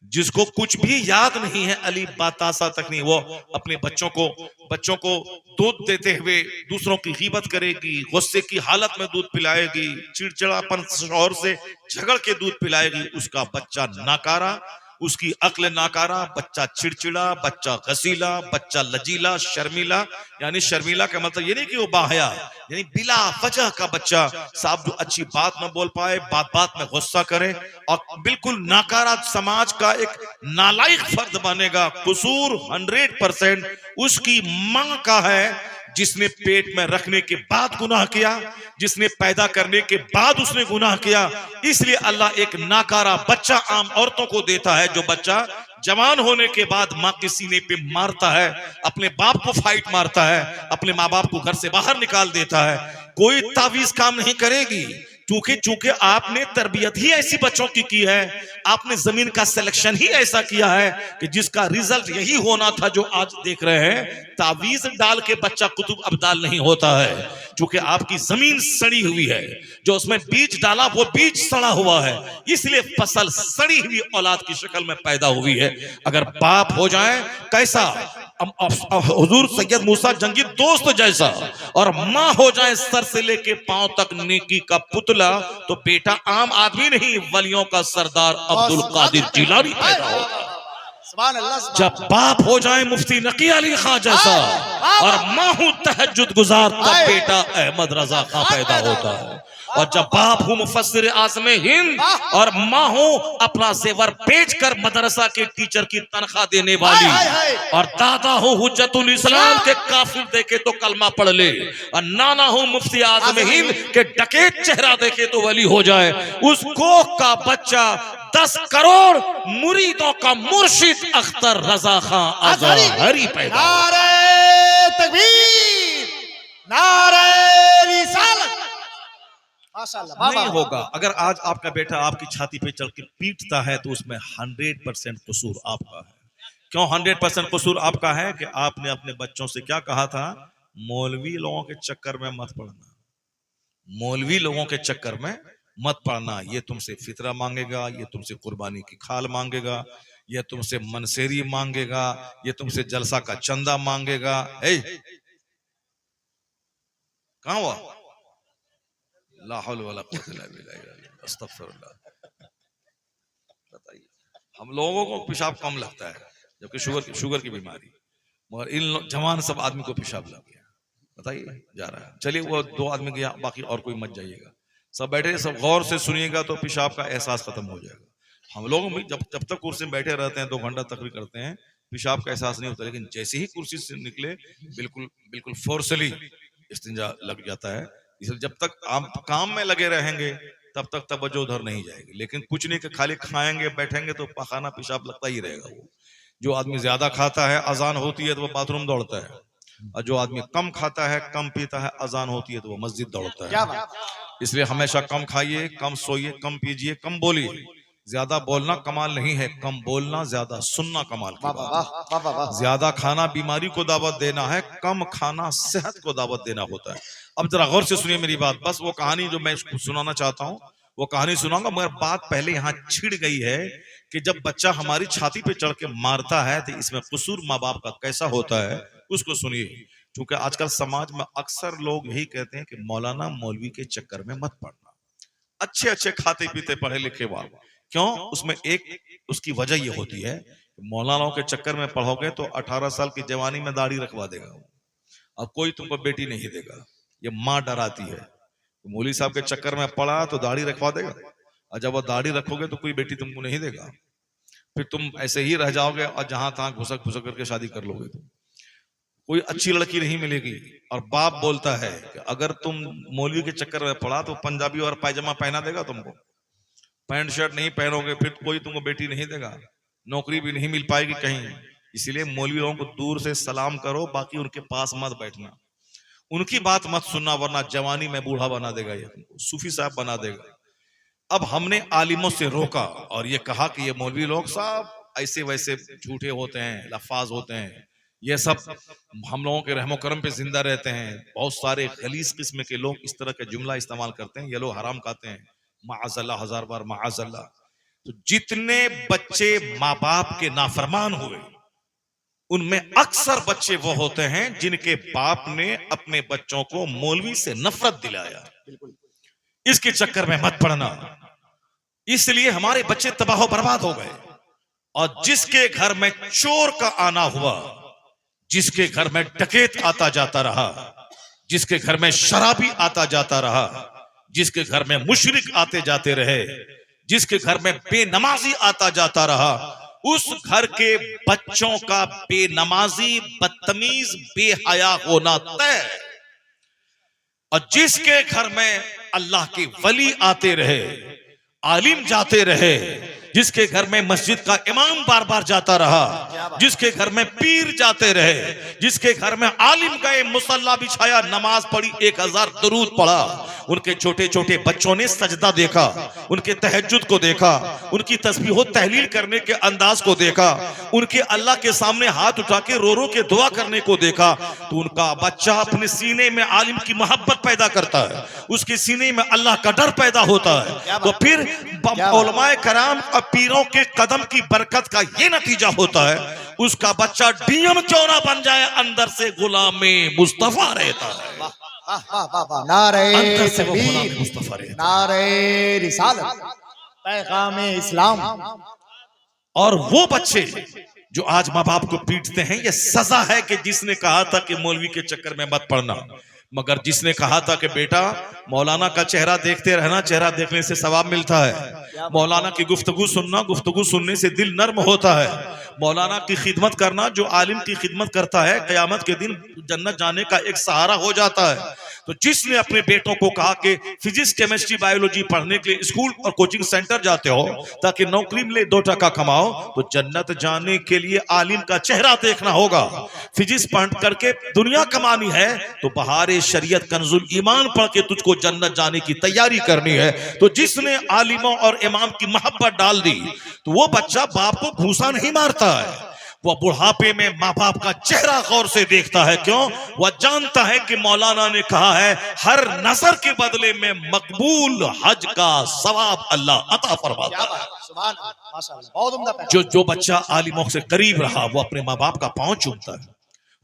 जिसको कुछ भी याद नहीं है, अली बातासा तक नहीं, वो अपने बच्चों को दूध देते हुए दूसरों की गीबत करेगी, गुस्से की हालत में दूध पिलाएगी, चिड़चिड़ापन शौहर से झगड़ के दूध पिलाएगी, उसका बच्चा नाकारा, उसकी अक्ल नाकारा, बच्चा चिड़चिड़ा, बच्चा गसीला, बच्चा लजीला, शर्मीला। यानी शर्मीला का मतलब ये नहीं कि वो बाहया, यानी बिला वजह का बच्चा साहब, जो अच्छी बात न बोल पाए, बात बात में गुस्सा करे, और बिल्कुल नाकारा, समाज का एक नालायक फर्द बनेगा। कसूर 100% उसकी मां का है, जिसने पेट में रखने के बाद गुनाह किया, जिसने पैदा करने के बाद उसने गुनाह किया। इसलिए अल्लाह एक नाकारा बच्चा आम औरतों को देता है, जो बच्चा जवान होने के बाद माँ के सीने पे मारता है, अपने बाप को फाइट मारता है, अपने माँ बाप को घर से बाहर निकाल देता है। कोई तावीज काम नहीं करेगी, चूंकि आपने तरबियत ही ऐसी बच्चों की है, आपने जमीन का सिलेक्शन ही ऐसा किया है कि जिसका रिजल्ट यही होना था जो आज देख रहे हैं। तावीज डाल के बच्चा कुतुब अब्दाल नहीं होता है, क्योंकि आपकी जमीन सड़ी हुई है, जो उसमें बीज डाला वो बीज सड़ा हुआ है, इसलिए फसल सड़ी हुई औलाद की शक्ल में पैदा हुई है। अगर बाप हो जाए कैसा, हुजूर सैयद मूसा जंगी दोस्त जैसा, और माँ हो जाए सर से लेके पांव तक नेकी का पुतला, तो बेटा आम आदमी नहीं, वलियों का सरदार अब्दुल कादिर जिलानी पैदा होगा। जब बाप हो जाए मुफ्ती नकी अली खां जैसा, और माँ हूं तहज्जुद गुजार, तब बेटा अहमद रजा खां पैदा होता है। और जब बाप हूं मुफस्सिर आज़म हिंद, और माँ हूं अपना जेवर बेचकर मदरसा के टीचर की तनख्वाह देने वाली, और दादा हूं हुज्जतुल इस्लाम के काफिर देखे तो कलमा पढ़ ले, और नाना हूं मुफ्ती आज़म हिंद के डकैत चेहरा देखे तो वली हो जाए। उस कोख का बच्चा 10 करोड़ मुरीदों का मुर्शिद अख्तर रजा खां अज़हरी पैदा। नारे तकबीर, नारे रिसालत। माशाअल्लाह। नहीं होगा। अगर आज आपका बेटा आपकी छाती पे चढ़ के पीटता है तो उसमें 100% कसूर आपका है। क्यों 100% कसूर आपका है? कि आपने अपने बच्चों से क्या कहा था? मौलवी लोगों के चक्कर में मत पड़ना, मौलवी लोगों के चक्कर में मत पड़ना। ये तुमसे फितरा मांगेगा, ये तुमसे कुर्बानी की खाल मांगेगा, ये तुमसे मनसेरी मांगेगा, ये तुमसे जलसा का चंदा मांगेगा। कहां हुआ? ला हौल वला कुव्वता इल्ला बिल्लाह, अस्तगफिरुल्लाह। बताइए, हम लोगों को पेशाब कम लगता है, जबकि शुगर की बीमारी, मगर इन जवान सब आदमी को पेशाब लग गया। बताइए, जा रहा है। चलिए, वो 2 आदमी गया, बाकी और कोई मत जाइएगा। सब बैठे, सब गौर से सुनिएगा तो पेशाब का एहसास खत्म हो जाएगा। हम लोग भी जब तक कुर्सी में बैठे रहते हैं 2 घंटा तकरीर करते हैं, पेशाब का एहसास नहीं होता, लेकिन जैसे ही कुर्सी से निकले बिल्कुल फोर्सली इस्तिंजा लग जाता है। इसलिए जब तक आप काम में लगे रहेंगे तब तक तवज्जो उधर नहीं जाएगी। लेकिन कुछ नहीं कि खाली खाएंगे बैठेंगे तो पखाना पेशाब लगता ही रहेगा। वो जो आदमी ज्यादा खाता है, अजान होती है तो वो बाथरूम दौड़ता है, और जो आदमी कम खाता है, कम पीता है, अजान होती है तो वो मस्जिद दौड़ता है। इसलिए हमेशा कम खाइए, कम सोइए, कम पीजिए, कम बोलिए। ज्यादा बोलना कमाल नहीं है, कम बोलना ज्यादा सुनना कमाल की वाह बात वाह है। वाह वाह वाह। ज्यादा खाना बीमारी को दावत देना है, कम खाना सेहत को दावत देना होता है। अब जरा गौर से सुनिए मेरी बात, बस वो कहानी जो मैं सुनाना चाहता हूँ वो कहानी सुनाऊंगा, मगर बात पहले यहाँ छिड़ गई है कि जब बच्चा हमारी छाती पे चढ़ के मारता है तो इसमें कसूर माँ बाप का कैसा होता है, उसको सुनिए। क्योंकि आजकल समाज में अक्सर लोग यही कहते हैं कि मौलाना मौलवी के चक्कर में मत पड़ना। अच्छे अच्छे खाते पीते पढ़े लिखे वाले, क्यों? उसमें एक उसकी वजह ये होती है कि मौलानाओं के चक्कर में पढ़ोगे तो 18 साल की जवानी में दाढ़ी रखवा देगा और कोई तुमको बेटी नहीं देगा। ये माँ डराती है। तो मौलवी साहब के चक्कर में पड़ा तो दाढ़ी रखवा देगा, और जब वो दाढ़ी रखोगे तो कोई बेटी तुमको नहीं देगा। फिर तुम ऐसे ही रह जाओगे और जहां तहां घुसक घुसक करके शादी कर लोगे। तुम कोई अच्छी लड़की नहीं मिलेगी। और बाप बोलता है कि अगर तुम मौलवी के चक्कर में पड़ा तो पंजाबी और पायजामा पहना देगा तुमको, पैंट शर्ट नहीं पहनोगे फिर कोई तुमको बेटी नहीं देगा, नौकरी भी नहीं मिल पाएगी कहीं। इसलिए मौलवियों को दूर से सलाम करो, बाकी उनके पास मत बैठना, उनकी बात मत सुनना, वरना जवानी में बूढ़ा बना देगा, ये तुमको सूफी साहब बना देगा। अब हमने आलिमों से रोका और ये कहा कि ये मौलवी लोग साहब ऐसे वैसे झूठे होते हैं, लफाज होते हैं, ये सब हम लोगों के रहमो करम पे जिंदा रहते हैं। बहुत सारे गलीज किस्म के लोग इस तरह का जुमला इस्तेमाल करते हैं, ये लोग हराम खाते हैं, माअज़ल्लाह, 1000 बार माअज़ल्लाह। तो जितने बच्चे माँ बाप के नाफरमान हुए उनमें अक्सर बच्चे वो होते हैं जिनके बाप ने अपने बच्चों को मौलवी से नफरत दिलाया। इसके चक्कर में मत पड़ना, इसलिए हमारे बच्चे तबाह बर्बाद हो गए। और जिसके घर में चोर का आना हुआ, जिसके घर में डकैत आता जाता रहा, जिसके घर में शराबी आता जाता रहा, जिसके घर में मुशरिक आते जाते रहे, जिसके घर में बेनमाजी आता जाता रहा, उस घर के बच्चों का बेनमाजी, बदतमीज, बेहया होना तय। और जिसके घर में अल्लाह के वली आते रहे, आलिम जाते रहे, जिसके घर में मस्जिद का इमाम बार बार जाता रहा, जिसके घर में पीर जाते रहे, जिसके घर में आलिम गए, मुसल्ला बिछाया, नमाज पढ़ी, 1000 दरूद पढ़ा, उनके छोटे छोटे बच्चों ने सजदा देखा, उनके तहज्जुद को देखा, उनकी तस्बीह तहलील करने के अंदाज को देखा, उनके अल्लाह के सामने हाथ उठा के रो रो के दुआ करने को देखा, तो उनका बच्चा अपने सीने में आलिम की मोहब्बत पैदा करता है, उसके सीने में अल्लाह का डर पैदा होता है। तो फिर उलमाए कराम और पीरों के कदम की बरकत का ये नतीजा होता है, उसका बच्चा डीएम क्यों ना बन जाए, अंदर से गुलामे मुस्तफा रहता है। नारे तकबीर, नारे रिसालत, पैगामे इस्लाम। और वो बच्चे जो आज माँ बाप को पीटते हैं, ये सजा है कि जिसने कहा था कि मौलवी के चक्कर में मत पड़ना, मगर जिसने कहा था कि बेटा मौलाना का चेहरा देखते रहना, चेहरा देखने से सवाब मिलता है, मौलाना की गुफ्तगू सुनना, गुफ्तगू सुनने से दिल नर्म होता है, मौलाना की खिदमत करना, जो आलिम की खिदमत करता है क़यामत के दिन जन्नत जाने का एक सहारा हो जाता है। तो जिसने अपने बेटों को कहा कि फिजिक्स, केमिस्ट्री, बायोलॉजी पढ़ने के लिए स्कूल और कोचिंग सेंटर जाते हो ताकि नौकरी मिले, 2 टका कमाओ, तो जन्नत जाने के लिए आलिम का चेहरा देखना होगा। फिजिक्स पढ़ करके दुनिया कमानी है तो बहारे शरीयत कंजुल ईमान पढ़ के तुझको जन्नत जाने की तैयारी करनी है। तो जिसने आलिमों और इमाम की मोहब्बत डाल दी, तो वो बच्चा बाप को घूसा नहीं मारता है, वह बुढ़ापे में माँ बाप का चेहरा गौर से देखता है। क्यों? वह जानता है कि मौलाना ने कहा है हर नजर के बदले में मकबूल हज का सवाब अल्लाह अता फरमाता है। जो बच्चा आलिमों से करीब रहा, वो अपने माँ बाप का पांव चूमता है,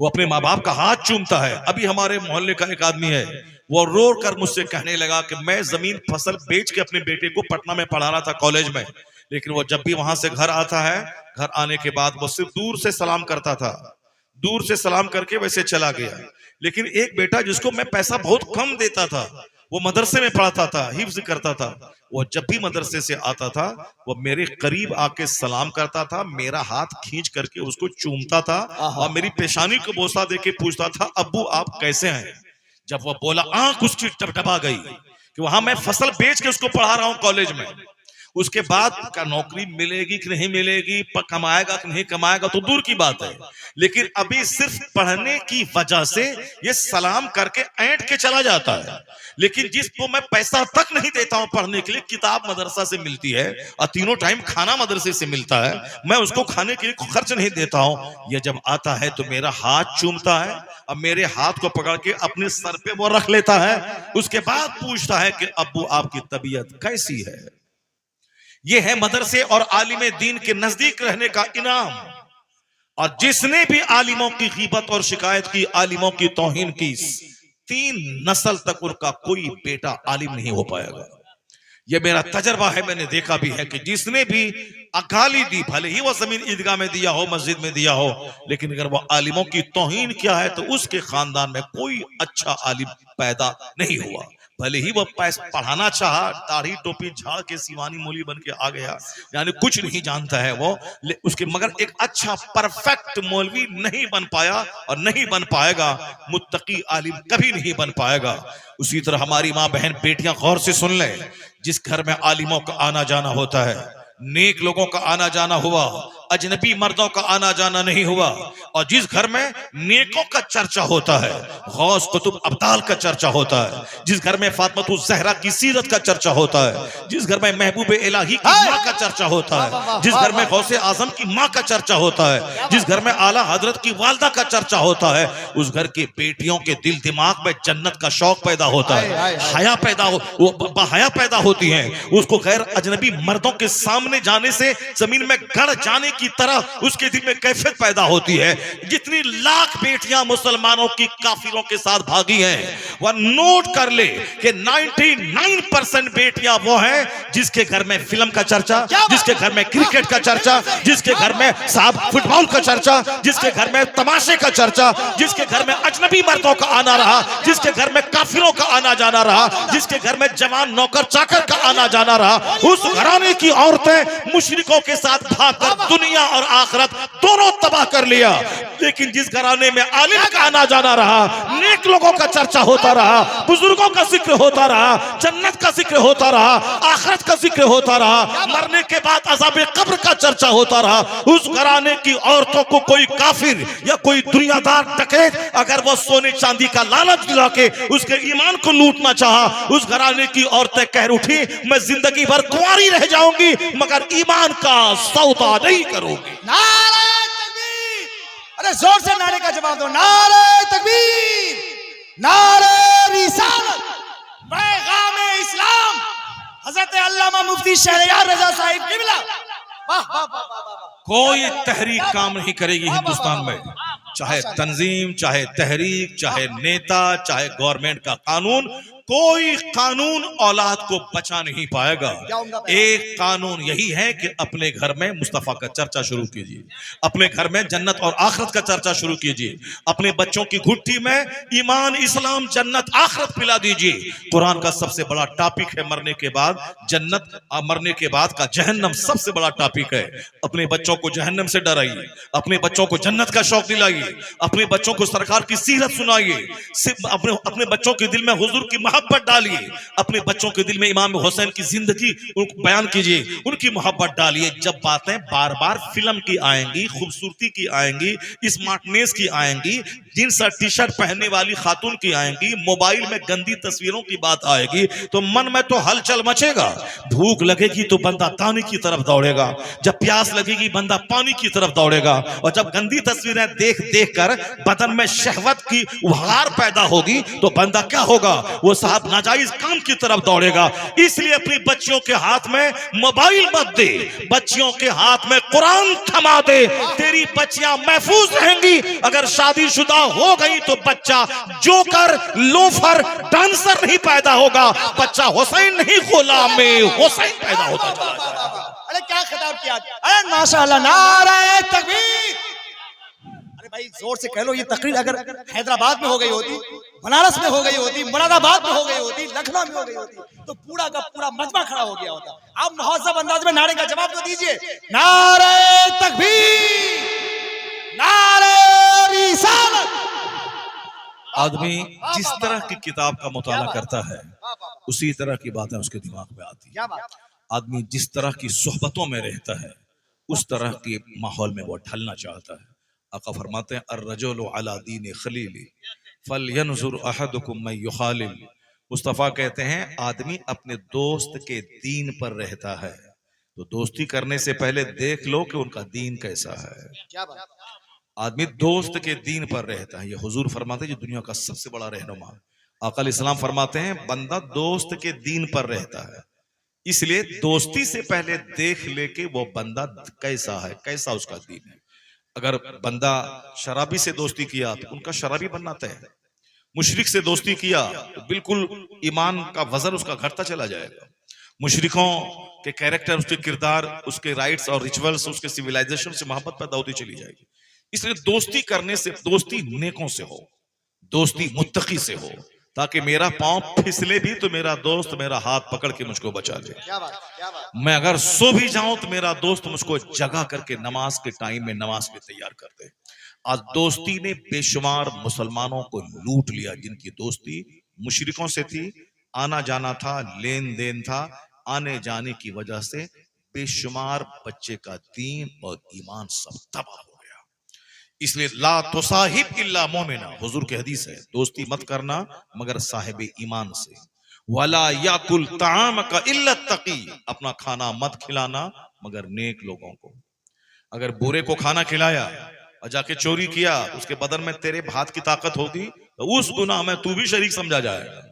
वो अपने माँ बाप का हाथ चूमता है। अभी हमारे मोहल्ले का एक आदमी है, वो रो कर मुझसे कहने लगा कि मैं जमीन फसल बेच के अपने बेटे को पटना में पढ़ा रहा था कॉलेज में, लेकिन वो जब भी वहां से घर आता है, घर आने के बाद वो सिर्फ दूर से सलाम करता था, दूर से सलाम करके वैसे चला गया। लेकिन एक बेटा जिसको मैं पैसा बहुत कम देता था, वो मदरसे में पढ़ाता था, हिफ्ज करता था, वो जब भी मदरसे से आता था वो मेरे करीब आके सलाम करता था, मेरा हाथ खींच करके उसको चूमता था और मेरी पेशानी को बोसा देके पूछता था अब्बू आप कैसे हैं। जब वो बोला, आंख उसकी टपटपा गई कि वहां मैं फसल बेच के उसको पढ़ा रहा हूं कॉलेज में, उसके बाद का नौकरी मिलेगी कि नहीं मिलेगी, कमाएगा कि नहीं कमाएगा तो दूर की बात है, लेकिन अभी सिर्फ पढ़ने की वजह से ये सलाम करके ऐंठ के चला जाता है। लेकिन जिसको मैं पैसा तक नहीं देता हूं पढ़ने के लिए, किताब मदरसा से मिलती है और तीनों टाइम खाना मदरसे से मिलता है, मैं उसको खाने के लिए खर्च नहीं देता हूं, ये जब आता है तो मेरा हाथ चूमता है और मेरे हाथ को पकड़ के अपने सर पे वो रख लेता है, उसके बाद पूछता है कि अब्बू आपकी तबीयत कैसी है। ये है मदरसे और आलिम दीन के नजदीक रहने का इनाम। और जिसने भी आलिमों की गीबत और शिकायत की, आलिमों की तौहीन की, 3 नस्ल तक उनका कोई बेटा आलिम नहीं हो पाएगा। यह मेरा तजर्बा है, मैंने देखा भी है कि जिसने भी गाली दी, भले ही वो जमीन ईदगाह में दिया हो, मस्जिद में दिया हो, लेकिन अगर वो आलिमों की तौहीन किया है तो उसके खानदान में कोई अच्छा आलिम पैदा नहीं हुआ। भले ही वो पढ़ाना चाहा, दाढ़ी टोपी झाड़ के सिवानी मौली बन के आ गया, यानी कुछ नहीं जानता है वो, उसके मगर एक अच्छा परफेक्ट मौलवी नहीं बन पाया और नहीं बन पाएगा, मुत्तकी आलिम कभी नहीं बन पाएगा। उसी तरह हमारी माँ बहन बेटियां गौर से सुन ले, जिस घर में आलिमों का आना जाना होता है, नेक लोगों का आना जाना हुआ, अजनबी मर्दों का आना जाना नहीं हुआ, और जिस घर में नेकों का चर्चा होता है, गौस कुतुब अब्दाल का चर्चा होता है, जिस घर में फातिमा ज़हरा की सीरत का चर्चा होता है, जिस घर में महबूब इलाही की माँ का चर्चा होता है, जिस घर में गौसे आजम की माँ का चर्चा होता है, जिस घर में आला हजरत की वालदा का चर्चा होता है, उस घर की बेटियों के दिल दिमाग में जन्नत का शौक पैदा होता है, हया पैदा होती है, उसको गैर अजनबी मर्दों के सामने जाने से जमीन में गड़ जाने की तरह उसके दिल में कैफियत पैदा होती है। जितनी लाख बेटियां मुसलमानों की काफिरों के साथ भागी हैं, वह नोट कर ले कि 99% बेटियां वो हैं जिसके घर में फिल्म का चर्चा, जिसके घर में क्रिकेट का चर्चा, जिसके घर में साहब फुटबॉल का चर्चा, जिसके घर में तमाशे का चर्चा, जिसके घर में अजनबी मर्दों का आना रहा, जिसके घर में काफिरों का आना जाना रहा, जिसके घर में जवान नौकर चाकर का आना जाना रहा, उस घराने की औरतें मुशरिकों के साथ भागकर दुनिया और आखिरत दोनों तबाह कर लिया। लेकिन जिस घराने में आलिम का आना जाना रहा, नेक लोगों का चर्चा होता रहा, बुजुर्गों का जिक्र होता रहा, जन्नत का जिक्र होता रहा, आखिरत का जिक्र होता रहा, मरने के बाद अज़ाब कब्र का चर्चा होता रहा, उस घराने की औरतों को कोई काफिर या कोई दुनियादार डकैत अगर वो सोने चांदी का लालच दिला के उसके ईमान को लूटना चाहा, उस घराने की औरतें कह उठी मैं जिंदगी भर कुंवारी रह जाऊंगी मगर ईमान का सौदा नहीं करूंगी। नारे तकबीर! अरे जोर से नारे का जवाब दो। नारे तकबीर, नारे रिसालत, पैगामे इस्लाम, हजरत अल्लामा मुफ्ती शहरयार रजा साहिब किबला। वाह वाह वाह वाह। कोई तहरीक काम नहीं करेगी हिंदुस्तान में, चाहे तंजीम, चाहे तहरीक, चाहे नेता, चाहे गवर्नमेंट का कानून, कोई कानून औलाद को बचा नहीं पाएगा। एक कानून यही है कि अपने घर में मुस्तफा का चर्चा शुरू कीजिए, अपने घर में जन्नत और आखिरत का चर्चा शुरू कीजिए, अपने बच्चों की घुट्टी में ईमान, इस्लाम, जन्नत, आखिरत पिला दीजिए। कुरान का सबसे बड़ा टॉपिक है मरने के बाद जन्नत, मरने के बाद का जहन्नम सबसे बड़ा टॉपिक है। अपने बच्चों को जहन्नम से डराइए, अपने बच्चों को जन्नत का शौक दिलाइए, अपने बच्चों को सरकार की सीरत सुनाइए, अपने बच्चों के दिल में हुजूर की मोहब्बत डालिए, अपने बच्चों के दिल में इमाम हुसैन की जिंदगी बयान कीजिए, उनकी मोहब्बत डालिए। जब बातें बार बार फिल्म की आएंगी, खूबसूरती की आएंगी, स्मार्टनेस की आएंगी, जींस और टी शर्ट पहनने वाली खातून की आएंगी, मोबाइल में गंदी तस्वीरों की बात आएगी, तो मन में तो हलचल मचेगा। भूख लगेगी तो बंदा दाने की तरफ दौड़ेगा, जब प्यास लगेगी बंदा पानी की तरफ दौड़ेगा, और जब गंदी तस्वीरें देख देख कर बदन में शहवत की उभार पैदा होगी तो बंदा क्या होगा, वो साहब नाजायज काम की तरफ दौड़ेगा। इसलिए अपनी बच्चियों के हाथ में मोबाइल मत दे, बच्चियों के हाथ में कुरान थमा दे, तेरी बच्चियां महफूज रहेंगी। अगर शादीशुदा हो गई तो बच्चा जोकर, लोफर, डांसर नहीं पैदा होगा, बच्चा हुसैन नहीं गुलाम हुसैन पैदा होता चला जाएगा। अरे क्या खिताब किया, अरे माशाअल्लाह, नारे तकबीर। अरे भाई जोर से कह लो, ये तकरीर अगर हैदराबाद में हो गई होती, बनारस में हो गई होती, मुरादाबाद में हो गई होती, लखनऊ में हो गई होती, तो पूरा का पूरा मजमा खड़ा हो गया होता। आप मुहज़्ज़ब अंदाज में नारे का जवाब तो दीजिए। नारे तकबीर, नारे रिसालत। आदमी जिस तरह की किताब का मुताला करता है उसी तरह की बातें उसके दिमाग में आती है। आदमी जिस तरह की सोहबतों में रहता है उस तरह के माहौल में वो ढलना चाहता है। आका फरमाते हैं अर्रजुलु अला दीन खलीली फलयंजुर अहदुकुम मन युखालिल। मुस्तफ़ा कहते हैं आदमी अपने दोस्त के दीन पर रहता है, तो दोस्ती करने से पहले देख लो कि उनका दीन कैसा है। क्या बात। आदमी दोस्त के दीन पर रहता है। ये हुजूर फरमाते हैं जो दुनिया का सबसे बड़ा रहनुमा आका इस्लाम फरमाते हैं बंदा दोस्त के दीन पर रहता है, इसलिए दोस्ती से पहले देख ले कि वो बंदा कैसा है, कैसा उसका दीन है। अगर बंदा शराबी से दोस्ती किया तो उनका शराबी बनना तय है। मुशरिक से दोस्ती किया तो बिल्कुल ईमान का वजन उसका घटता चला जाएगा। मुशरिकों के कैरेक्टर, उसके किरदार, उसके राइट्स और रिचुअल्स, उसके सिविलाइजेशन से मोहब्बत पैदा होती चली जाएगी। इसलिए दोस्ती करने से, दोस्ती नेकों से हो, दोस्ती मुत्तकी से हो, ताकि मेरा पांव फिसले भी तो मेरा दोस्त मेरा हाथ पकड़ के मुझको बचा ले। क्या बात, क्या बात। मैं अगर सो भी जाऊं तो मेरा दोस्त मुझको जगा करके नमाज के टाइम में नमाज के तैयार कर दे। आज दोस्ती ने बेशुमार मुसलमानों को लूट लिया, जिनकी दोस्ती मुशरिकों से थी, आना जाना था, लेन देन था, आने जाने की वजह से बेशुमार बच्चे का दीन और ईमान सब तबाह हो गया। इसलिए ला तुसाहिब इल्ला मोमिना, हुजूर की हदीस है, दोस्ती मत करना मगर साहिब ईमान से। वला याकुल ताम का इल्ला तकी, अपना खाना मत खिलाना मगर नेक लोगों को। अगर बुरे को खाना खिलाया और जाके चोरी किया, उसके बदन में तेरे हाथ की ताकत होगी तो उस गुनाह में तू भी शरीक समझा जाएगा।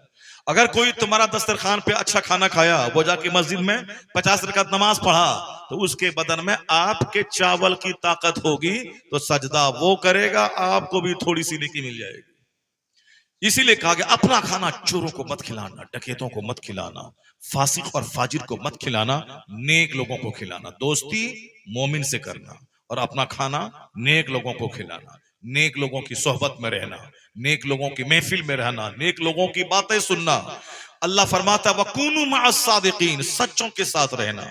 अगर कोई तुम्हारा दस्तरखान पे अच्छा खाना खाया, वो जाके मस्जिद में 50 रकात नमाज पढ़ा, तो उसके बदन में आपके चावल की ताकत होगी तो सजदा वो करेगा, आपको भी थोड़ी सी नेकी मिल जाएगी। इसीलिए कहा गया अपना खाना चोरों को मत खिलाना, डकैतों को मत खिलाना, फासिक और फाजिर को मत खिलाना, नेक लोगों को खिलाना। दोस्ती मोमिन से करना और अपना खाना नेक लोगों को खिलाना, नेक लोगों की सोहबत में रहना, नेक लोगों की महफिल में रहना, नेक लोगों की बातें सुनना। अल्लाह फरमाता वकूनु मअस सादिकीन, सच्चों के साथ रहना।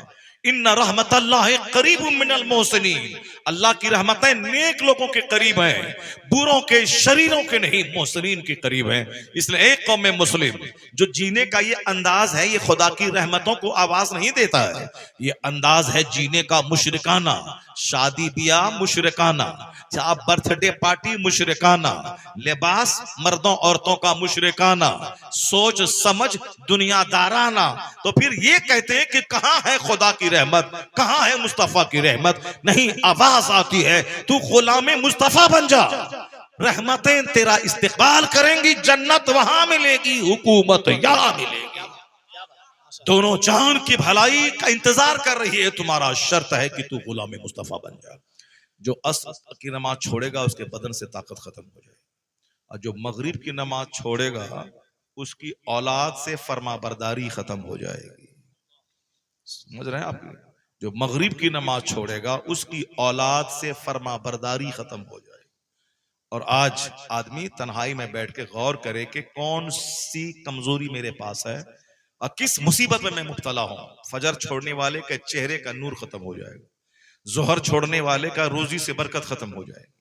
इन्ना रहमतल्लाहि करीबुम मिनल मोहसिनीन, अल्लाह की रहमतें नेक लोगों के करीब हैं, बुरों के शरीरों के नहीं, मोहसिनीन के करीब हैं। इसलिए एक कौम में मुस्लिम जो जीने का ये अंदाज है, ये खुदा की रहमतों को आवाज नहीं देता है, ये अंदाज है जीने का मुशरिकाना, शादी ब्याह मुशरिकाना, बर्थडे पार्टी मुशरिकाना, लिबास मर्दों औरतों का मुशरिकाना, सोच समझ दुनियादाराना। तो फिर ये कहते हैं कि कहां है खुदा की रहमत, कहां है मुस्तफा की रहमत? नहीं, आवाज आती है तू गुलामे मुस्तफा बन जा, रहमतें तेरा इस्तेकबाल करेंगी, जन्नत वहां मिलेगी, हुकूमत यहां मिलेगी। दोनों जान की भलाई का इंतजार कर रही है तुम्हारा, शर्त है कि तू गुलामे मुस्तफा बन जा। जो असर की नमाज छोड़ेगा उसके बदन से ताकत खत्म हो जाएगी, और जो मगरिब की नमाज छोड़ेगा उसकी औलाद से फरमा बरदारी खत्म हो जाएगी। समझ रहे हैं आप? जो मगरिब की नमाज छोड़ेगा उसकी औलाद से फरमा बरदारी खत्म हो जाएगी। और आज आदमी तन्हाई में बैठ के गौर करे कि कौन सी कमजोरी मेरे पास है और किस मुसीबत में मैं मुब्तला हूं। फजर छोड़ने वाले के चेहरे का नूर खत्म हो जाएगा, जोहर छोड़ने वाले का रोजी से बरकत खत्म हो जाएगी,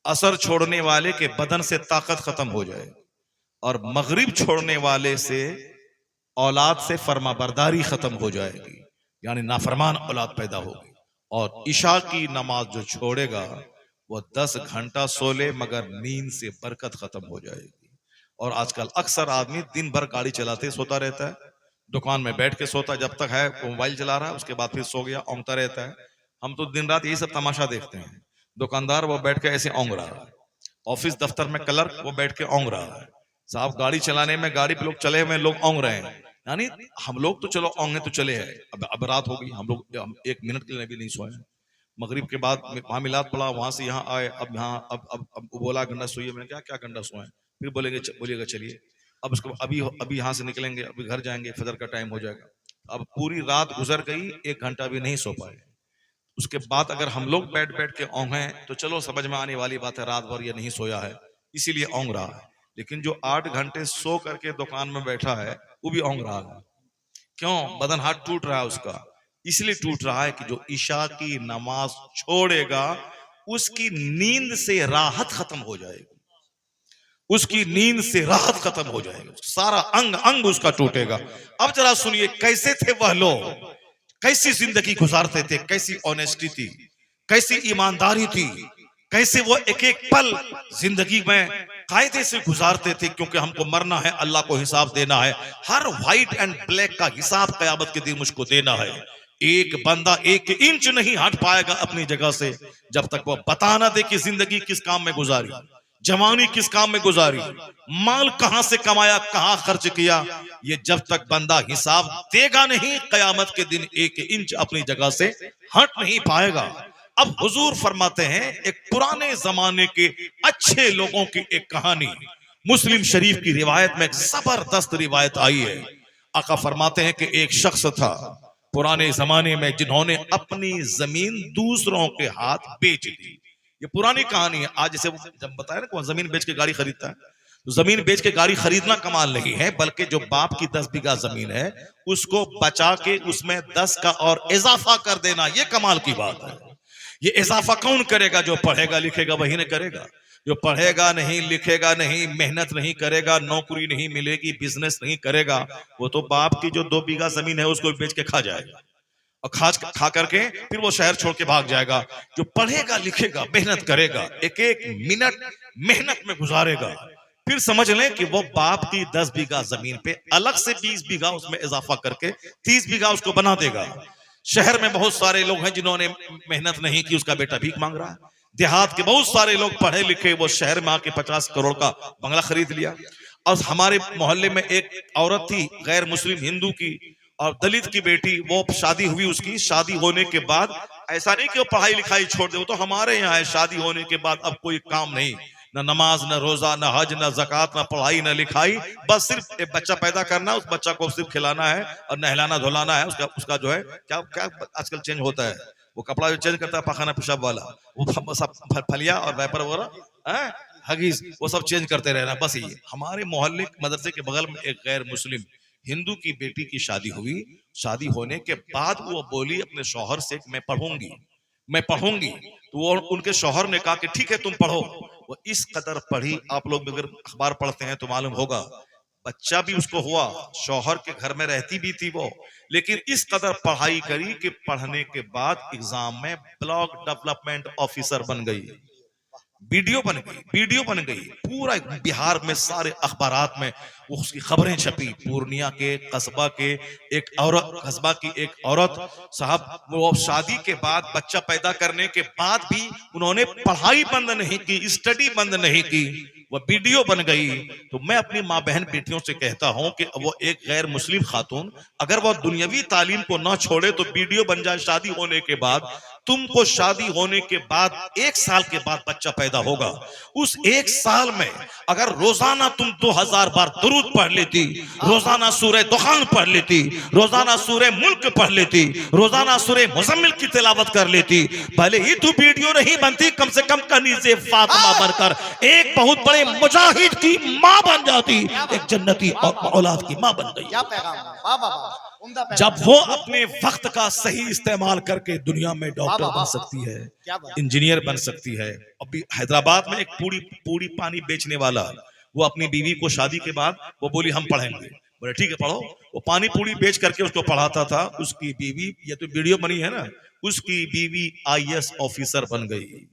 असर छोड़ने वाले के बदन से ताकत खत्म हो जाएगी, और मगरिब छोड़ने वाले से औलाद से फरमाबरदारी खत्म हो जाएगी, यानी नाफरमान औलाद पैदा होगी। और इशा की नमाज जो छोड़ेगा वो 10 घंटा सो ले मगर नींद से बरकत खत्म हो जाएगी। और आजकल अक्सर आदमी दिन भर गाड़ी चलाते सोता रहता है, दुकान में बैठ के सोता, जब तक है मोबाइल चला रहा है, उसके बाद फिर सो गया, औंगता रहता है। हम तो दिन रात यही सब तमाशा देखते हैं। दुकानदार वो बैठ के ऐसे औंग रहा है, ऑफिस दफ्तर में क्लर्क वो बैठ के औंग रहा है, साहब गाड़ी चलाने में गाड़ी पे लोग चले हुए लोग औंग रहे हैं। यानी हम लोग तो चलो औंगे तो चले हैं, अब रात हो गई, हम लोग 1 मिनट के लिए भी नहीं सोए। मगरिब के बाद वहां मिलाद पड़ा, वहां से यहाँ आए, अब यहाँ अब बोला गंडा सोइए, मैंने क्या गंडा सोए, फिर बोलिएगा चलिए, अब उसको अभी यहाँ से निकलेंगे, अभी घर जाएंगे, फजर का टाइम हो जाएगा। अब पूरी रात गुजर गई, 1 घंटा भी नहीं सो पाए। उसके बाद अगर हम लोग बैठ के औंगे तो चलो समझ में आने वाली बात है, रात भर ये नहीं सोया है इसीलिए औंग रहा है। लेकिन जो 8 घंटे सो करके दुकान में बैठा है वो भी औंग रहा है। क्यों? बदन हाथ टूट रहा है उसका, इसलिए टूट रहा है कि जो ईशा की नमाज छोड़ेगा उसकी नींद से राहत खत्म हो जाएगी, उसकी नींद से राहत खत्म हो जाएगी, सारा अंग अंग उसका टूटेगा। अब जरा सुनिए कैसे थे वह लोग कैसी जिंदगी गुजारते थे, कैसी ऑनेस्टी थी, कैसी ईमानदारी थी, कैसे वो एक एक पल जिंदगी में कायदे से गुजारते थे, क्योंकि हमको मरना है, अल्लाह को हिसाब देना है। हर व्हाइट एंड ब्लैक का हिसाब कयामत के दिन मुझको देना है। एक बंदा एक इंच नहीं हट पाएगा अपनी जगह से जब तक वो बता ना दे कि जिंदगी किस काम में गुजारी, जवानी किस काम में गुजारी, माल कहां से कमाया, कहां खर्च किया। ये जब तक बंदा हिसाब देगा नहीं, कयामत के दिन एक इंच अपनी जगह से हट नहीं पाएगा। अब हुजूर फरमाते हैं, एक पुराने जमाने के अच्छे लोगों की एक कहानी मुस्लिम शरीफ की रिवायत में, एक जबरदस्त रिवायत आई है। आका फरमाते हैं कि एक शख्स था पुराने जमाने में जिन्होंने अपनी जमीन दूसरों के हाथ बेच दी। ये पुरानी कहानी है। आज जैसे जब बताया ना कौन जमीन बेच के गाड़ी खरीदता है, तो जमीन बेच के गाड़ी खरीदना कमाल नहीं है, बल्कि जो बाप की 10 बीघा जमीन है उसको बचा के उसमें 10 का और इजाफा कर देना, ये कमाल की बात है। ये इजाफा कौन करेगा? जो पढ़ेगा लिखेगा वही ने करेगा। जो पढ़ेगा नहीं, लिखेगा नहीं, मेहनत नहीं करेगा, नौकरी नहीं मिलेगी, बिजनेस नहीं करेगा, वो तो बाप की जो 2 बीघा जमीन है उसको बेच के खा जाएगा, और खा करके फिर वो शहर छोड़ के भाग जाएगा। जो पढ़ेगा लिखेगा, मेहनत करेगा, एक एक मिनट मेहनत में गुजारेगा, फिर समझ लें कि वो बाप की 10 बीघा जमीन पे अलग से 20 बीघा उसमें इजाफा करके 30 बीघा उसको बना देगा। शहर में बहुत सारे लोग हैं जिन्होंने मेहनत नहीं की, उसका बेटा भीख मांग रहा है। देहात के बहुत सारे लोग पढ़े लिखे, वो शहर में आके 50 करोड़ का बंगला खरीद लिया। और हमारे मोहल्ले में एक औरत थी गैर मुस्लिम हिंदू की, और दलित की बेटी, वो शादी हुई, उसकी शादी होने के बाद ऐसा नहीं कि वो पढ़ाई लिखाई छोड़ दे, वो तो हमारे यहाँ है, शादी होने के बाद अब कोई काम नहीं, न नमाज, न रोजा, न हज, न ज़कात, न पढ़ाई, न लिखाई, बस सिर्फ एक बच्चा पैदा करना, उस बच्चा को सिर्फ खिलाना है और नहलाना धुलाना है। उसका जो है क्या क्या आजकल चेंज होता है, वो कपड़ा जो चेंज करता है पाखाना पेशाब वाला, वो सब फलिया और वैपर वगैरह, हगीज, वो सब चेंज करते रहना, बस ये। हमारे मोहल्ले मदरसे के बगल में एक गैर मुस्लिम हिंदू की बेटी की शादी हुई। शादी होने के बाद वो बोली अपने शौहर से, मैं पढ़ूंगी, मैं पढ़ूंगी। तो वो उनके शौहर ने कहा कि ठीक है तुम पढ़ो। वो इस कदर पढ़ी, आप लोग अगर अखबार पढ़ते हैं तो मालूम होगा, बच्चा भी उसको हुआ, शौहर के घर में रहती भी थी वो, लेकिन इस कदर पढ़ाई करी कि पढ़ने के बाद एग्जाम में ब्लॉक डेवलपमेंट ऑफिसर बन गई, वीडियो बन गई, वीडियो बन गई। पूरा बिहार में सारे अखबारात में वो उसकी खबरें छपी। पूर्णिया के कस्बा के एक औरत, कस्बा की एक औरत साहब, वो शादी के बाद बच्चा पैदा करने के बाद भी उन्होंने पढ़ाई बंद नहीं की, स्टडी बंद नहीं की, वो वीडियो बन गई। तो मैं अपनी माँ बहन बेटियों से कहता हूं कि वो एक गैर मुस्लिम खातून अगर वो दुनियावी तालीम को ना छोड़े तो वीडियो बन जाए शादी होने के बाद, तुमको शादी होने के बाद 1 साल के बाद बच्चा पैदा होगा। उस 1 साल में अगर रोजाना तुम 2000 बार दुरूद पढ़ लेती, रोजाना सूरह दुखान पढ़ लेती, रोजाना सूरह मुल्क पढ़ लेती, रोजाना सूरह मुजम्मिल की तिलावत कर लेती, भले ही तू वीडियो नहीं बनती, कम से कम कनीज़े फातिमा बनकर एक बहुत बड़े मुजाहिद की माँ बन जाती, एक जन्नती औलाद की माँ बन गई। क्या पैगाम है, वाह वाह वाह, उम्दा पैगाम। जब वो अपने वक्त का सही इस्तेमाल करके दुनिया में डॉक्टर बन सकती है, क्या बात। इंजीनियर बन सकती है। अभी हैदराबाद में एक पूरी पानी बेचने वाला, वो अपनी बीवी को शादी के बाद वो बोली हम पढ़ेंगे, बोले ठीक है पढ़ो। वो पानी पूरी बेच करके उसको पढ़ाता था। उसकी बीवी, ये तो वीडियो बनी है ना, उसकी बीवी IAS ऑफिसर बन गई।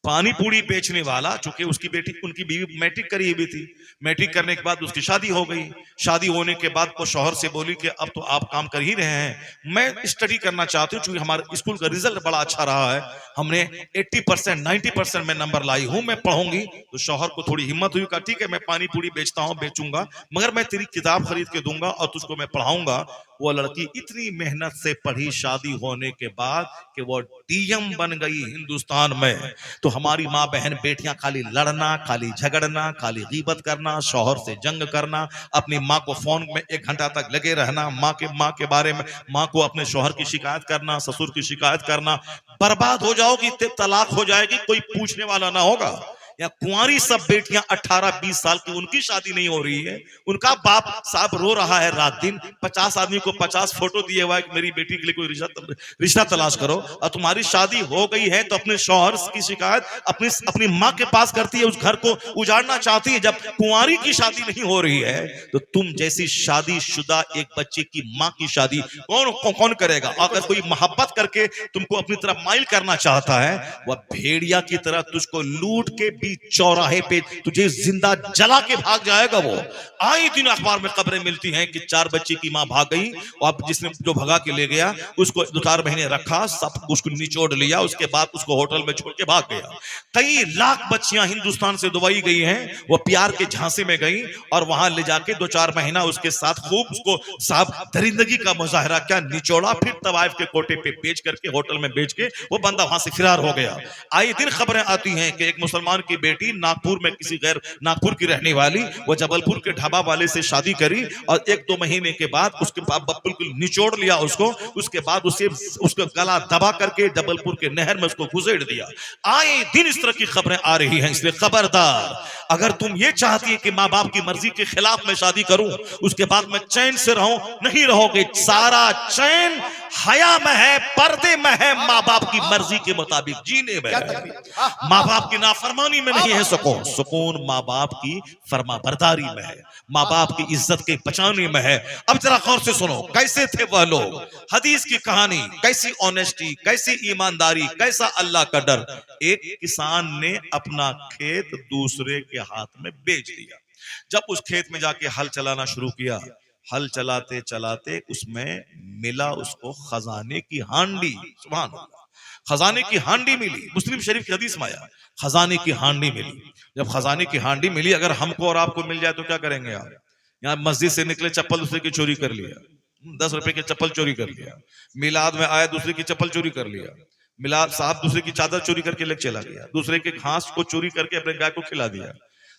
पानी पूरी बेचने वाला, चूंकि उसकी बेटी, उनकी बीवी मैट्रिक करी हुई थी, मैट्रिक करने के बाद उसकी शादी हो गई। शादी होने के बाद वो शौहर से बोली कि अब तो आप काम कर ही रहे हैं, मैं स्टडी करना चाहती हूँ, चूंकि हमारे स्कूल का रिजल्ट बड़ा अच्छा रहा है, हमने 80% 90% में नंबर लाई हूँ, मैं पढ़ूंगी। तो शौहर को थोड़ी हिम्मत हुई, कहा ठीक है मैं पानी पूरी बेचता हूँ, बेचूंगा, मगर मैं तेरी किताब खरीद के दूंगा और तुझको मैं पढ़ाऊंगा। वो लड़की इतनी मेहनत से पढ़ी शादी होने के बाद कि वो DM बन गई हिंदुस्तान में। तो हमारी माँ बहन बेटियां खाली लड़ना, खाली झगड़ना, खाली गीबत करना, शौहर से जंग करना, अपनी माँ को फोन में 1 घंटा तक लगे रहना, माँ के बारे में, माँ को अपने शौहर की शिकायत करना, ससुर की शिकायत करना, बर्बाद हो जाओगी, तलाक हो जाएगी, कोई पूछने वाला ना होगा। या कुंवारी सब बेटियां 18-20 साल की, उनकी शादी नहीं हो रही है, उनका बाप साहब रो रहा है रात दिन, 50 आदमी को 50 फोटो दिए हुआ है कि मेरी बेटी के लिए कोई रिश्ता तलाश करो, और तुम्हारी शादी हो गई है तो अपने शौहर की शिकायत अपनी माँ के पास करती है, उस घर को उजाड़ना चाहती है। जब कुंवारी की शादी नहीं हो रही है तो तुम जैसी शादीशुदा एक बच्चे की माँ की शादी कौन करेगा? अगर कोई मोहब्बत करके तुमको अपनी तरफ माइल करना चाहता है, वह भेड़िया की तरह तुझको लूट के बीच चौराहे पे तुझे जिंदा जला के भाग जाएगा। वो आए दिन अखबार में खबरें मिलती हैं कि 4 बच्चे की मां भाग गई, और जिसने जो भगा के ले गया उसको 2-4 महीने रखा, सब उसको निचोड़ लिया, उसके बाद उसको होटल में छोड़ के भाग गया। कई लाख बच्चियां हिंदुस्तान से दुबई गई हैं, वो प्यार के झांसे में गई, और वहां ले जाके 2-4 महीना उसके साथ खूब उसको साहब दरिंदगी का मुजाहरा क्या निचोड़ा, फिर तवाइफ के कोटे पे बेच करके होटल में बेच के वो बंदा वहां से फरार हो गया। आए दिन खबरें आती हैं कि एक मुसलमान की बेटी नागपुर में किसी गैर नागपुर की रहने वाली, वो जबलपुर के ढाबा वाले से शादी करी, और 1-2 महीने के बाद उसके बिल्कुल निचोड़ लिया उसको, उसके बाद उसका गला दबा करके जबलपुर के नहर में उसको घुसेड़ दिया। आए दिन इस तरह की खबरें आ रही हैं, इसलिए खबरदार, अगर तुम ये चाहती है कि माँ बाप की मर्जी के खिलाफ मैं शादी करूं, उसके बाद मैं चैन से रहूं, नहीं रहोगे। सारा चैन हया में है, पर्दे में है, माँ बाप की मर्जी के मुताबिक जीने में है, माँ बाप की नाफरमानी में नहीं है सुकून। सुकून माँ बाप की फरमाबरदारी में है, माँ बाप की इज्जत के बचाने में है। अब जरा गौर से सुनो, कैसे थे वह लोग, हदीस की कहानी, कैसी ऑनेस्टी, कैसी ईमानदारी, कैसा अल्लाह का डर। एक किसान ने अपना खेत दूसरे के हाथ में बेच दिया। जब उस खेत में जाके हल चलाना शुरू किया, हल चलाते चलाते उसमें मिला उसको खजाने की हांडी। सुभान अल्लाह, खजाने की हांडी मिली। मुस्लिम शरीफ की हदीस में आया, खजाने की हांडी मिली। जब खजाने की हांडी मिली, अगर हमको और आपको मिल जाए तो क्या करेंगे आप? यहाँ मस्जिद से निकले, चप्पल दूसरे की चोरी कर लिया, 10 रुपए की चप्पल चोरी कर लिया। मिलाद में आया, दूसरे की चप्पल चोरी कर लिया। मिलाद साहब दूसरे की चादर चोरी करके लेके चला गया। दूसरे के घास को चोरी करके अपने गाय को खिला दिया।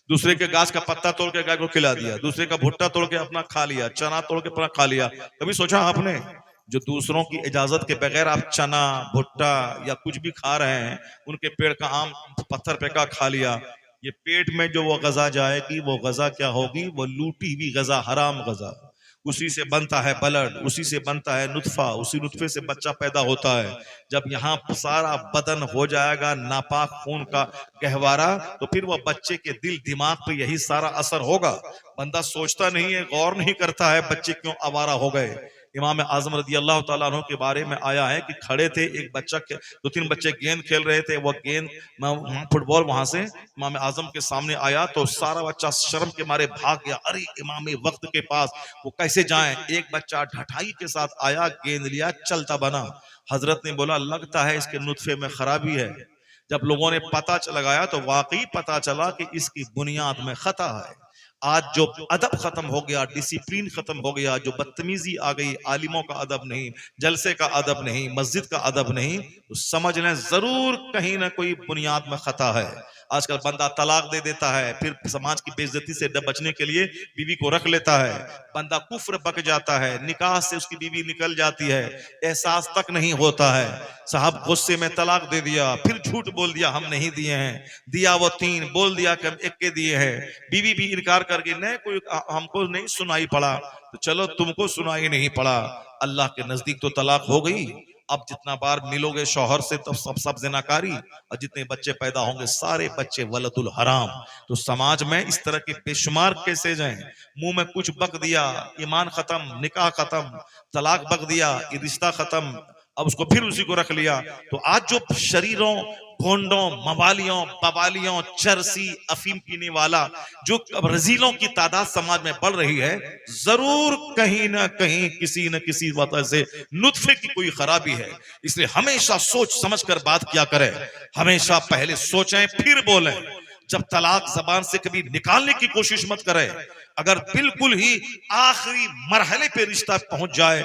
दूसरे के गाछ का पत्ता तोड़ के गाय को खिला दिया। दूसरे का भुट्टा तोड़ के अपना खा लिया, चना तोड़ के अपना खा लिया। कभी सोचा आपने, जो दूसरों की इजाजत के बगैर आप चना भुट्टा या कुछ भी खा रहे हैं, उनके पेड़ का आम पत्थर पे का खा लिया, ये पेट में जो वो गजा जाएगी, वो गजा क्या होगी? वो लूटी हुई गजा, हराम गजा। उसी से बनता है ब्लड, उसी से बनता है नुत्फा, उसी नुत्फे से बच्चा पैदा होता है। जब यहाँ सारा बदन हो जाएगा नापाक खून का गहवारा, तो फिर वह बच्चे के दिल दिमाग पे यही सारा असर होगा। बंदा सोचता नहीं है, गौर नहीं करता है बच्चे क्यों आवारा हो गए। इमाम आजम रजी अल्लाह तआला अन्हु के बारे में आया है कि खड़े थे, एक बच्चा, 2-3 बच्चे गेंद खेल रहे थे, वो गेंद फुटबॉल वहां से इमाम आजम के सामने आया तो सारा बच्चा शर्म के मारे भाग गया। अरे इमाम वक्त के पास वो कैसे जाएं? एक बच्चा ढठाई के साथ आया, गेंद लिया, चलता बना। हजरत ने बोला लगता है इसके नुत्फे में खराबी है। जब लोगों ने पता लगाया तो वाकई पता चला कि इसकी बुनियाद में खता है। आज जो अदब खत्म हो गया, डिसिप्लिन खत्म हो गया, जो बदतमीजी आ गई, आलिमों का अदब नहीं, जलसे का अदब नहीं, मस्जिद का अदब नहीं, तो समझ लें जरूर कहीं ना कोई बुनियाद में खता है। आजकल बंदा तलाक दे देता है, फिर समाज की बेइज्जती से बचने के लिए बीवी को रख लेता है। बंदा कुफ्र बक जाता है, निकाह से उसकी बीवी निकल जाती है, एहसास तक नहीं होता है। साहब गुस्से में तलाक दे दिया, फिर झूठ बोल दिया हम नहीं दिए हैं, दिया वो 3, बोल दिया कि हम 1 के दिए हैं। बीवी भी इनकार करके नहीं, कोई हमको नहीं सुनाई पड़ा, तो चलो तुमको सुनाई नहीं पड़ा, अल्लाह के नजदीक तो तलाक हो गई। अब जितना बार मिलोगे शौहर से तो सब जिनाकारी, और जितने बच्चे पैदा होंगे सारे बच्चे वलदुल हराम। तो समाज में इस तरह के बेशुमार केसेज हैं। मुंह में कुछ बक दिया, ईमान खत्म, निकाह खत्म, तलाक बक दिया, रिश्ता खत्म, अब उसको फिर उसी को रख लिया। तो आज जो शरीरों, गोंडों, मवालियों, बवालियों, चरसी, अफीम पीने वाला जो रजीलों की तादाद समाज में बढ़ रही है, जरूर कहीं ना कहीं किसी न किसी वजह से नुत्फे की कोई खराबी है। इसलिए हमेशा सोच समझ कर बात किया करें, हमेशा पहले सोचें फिर बोलें। जब तलाक जबान से कभी निकालने की कोशिश मत करें। अगर बिल्कुल ही आखिरी मरहले पे रिश्ता पहुंच जाए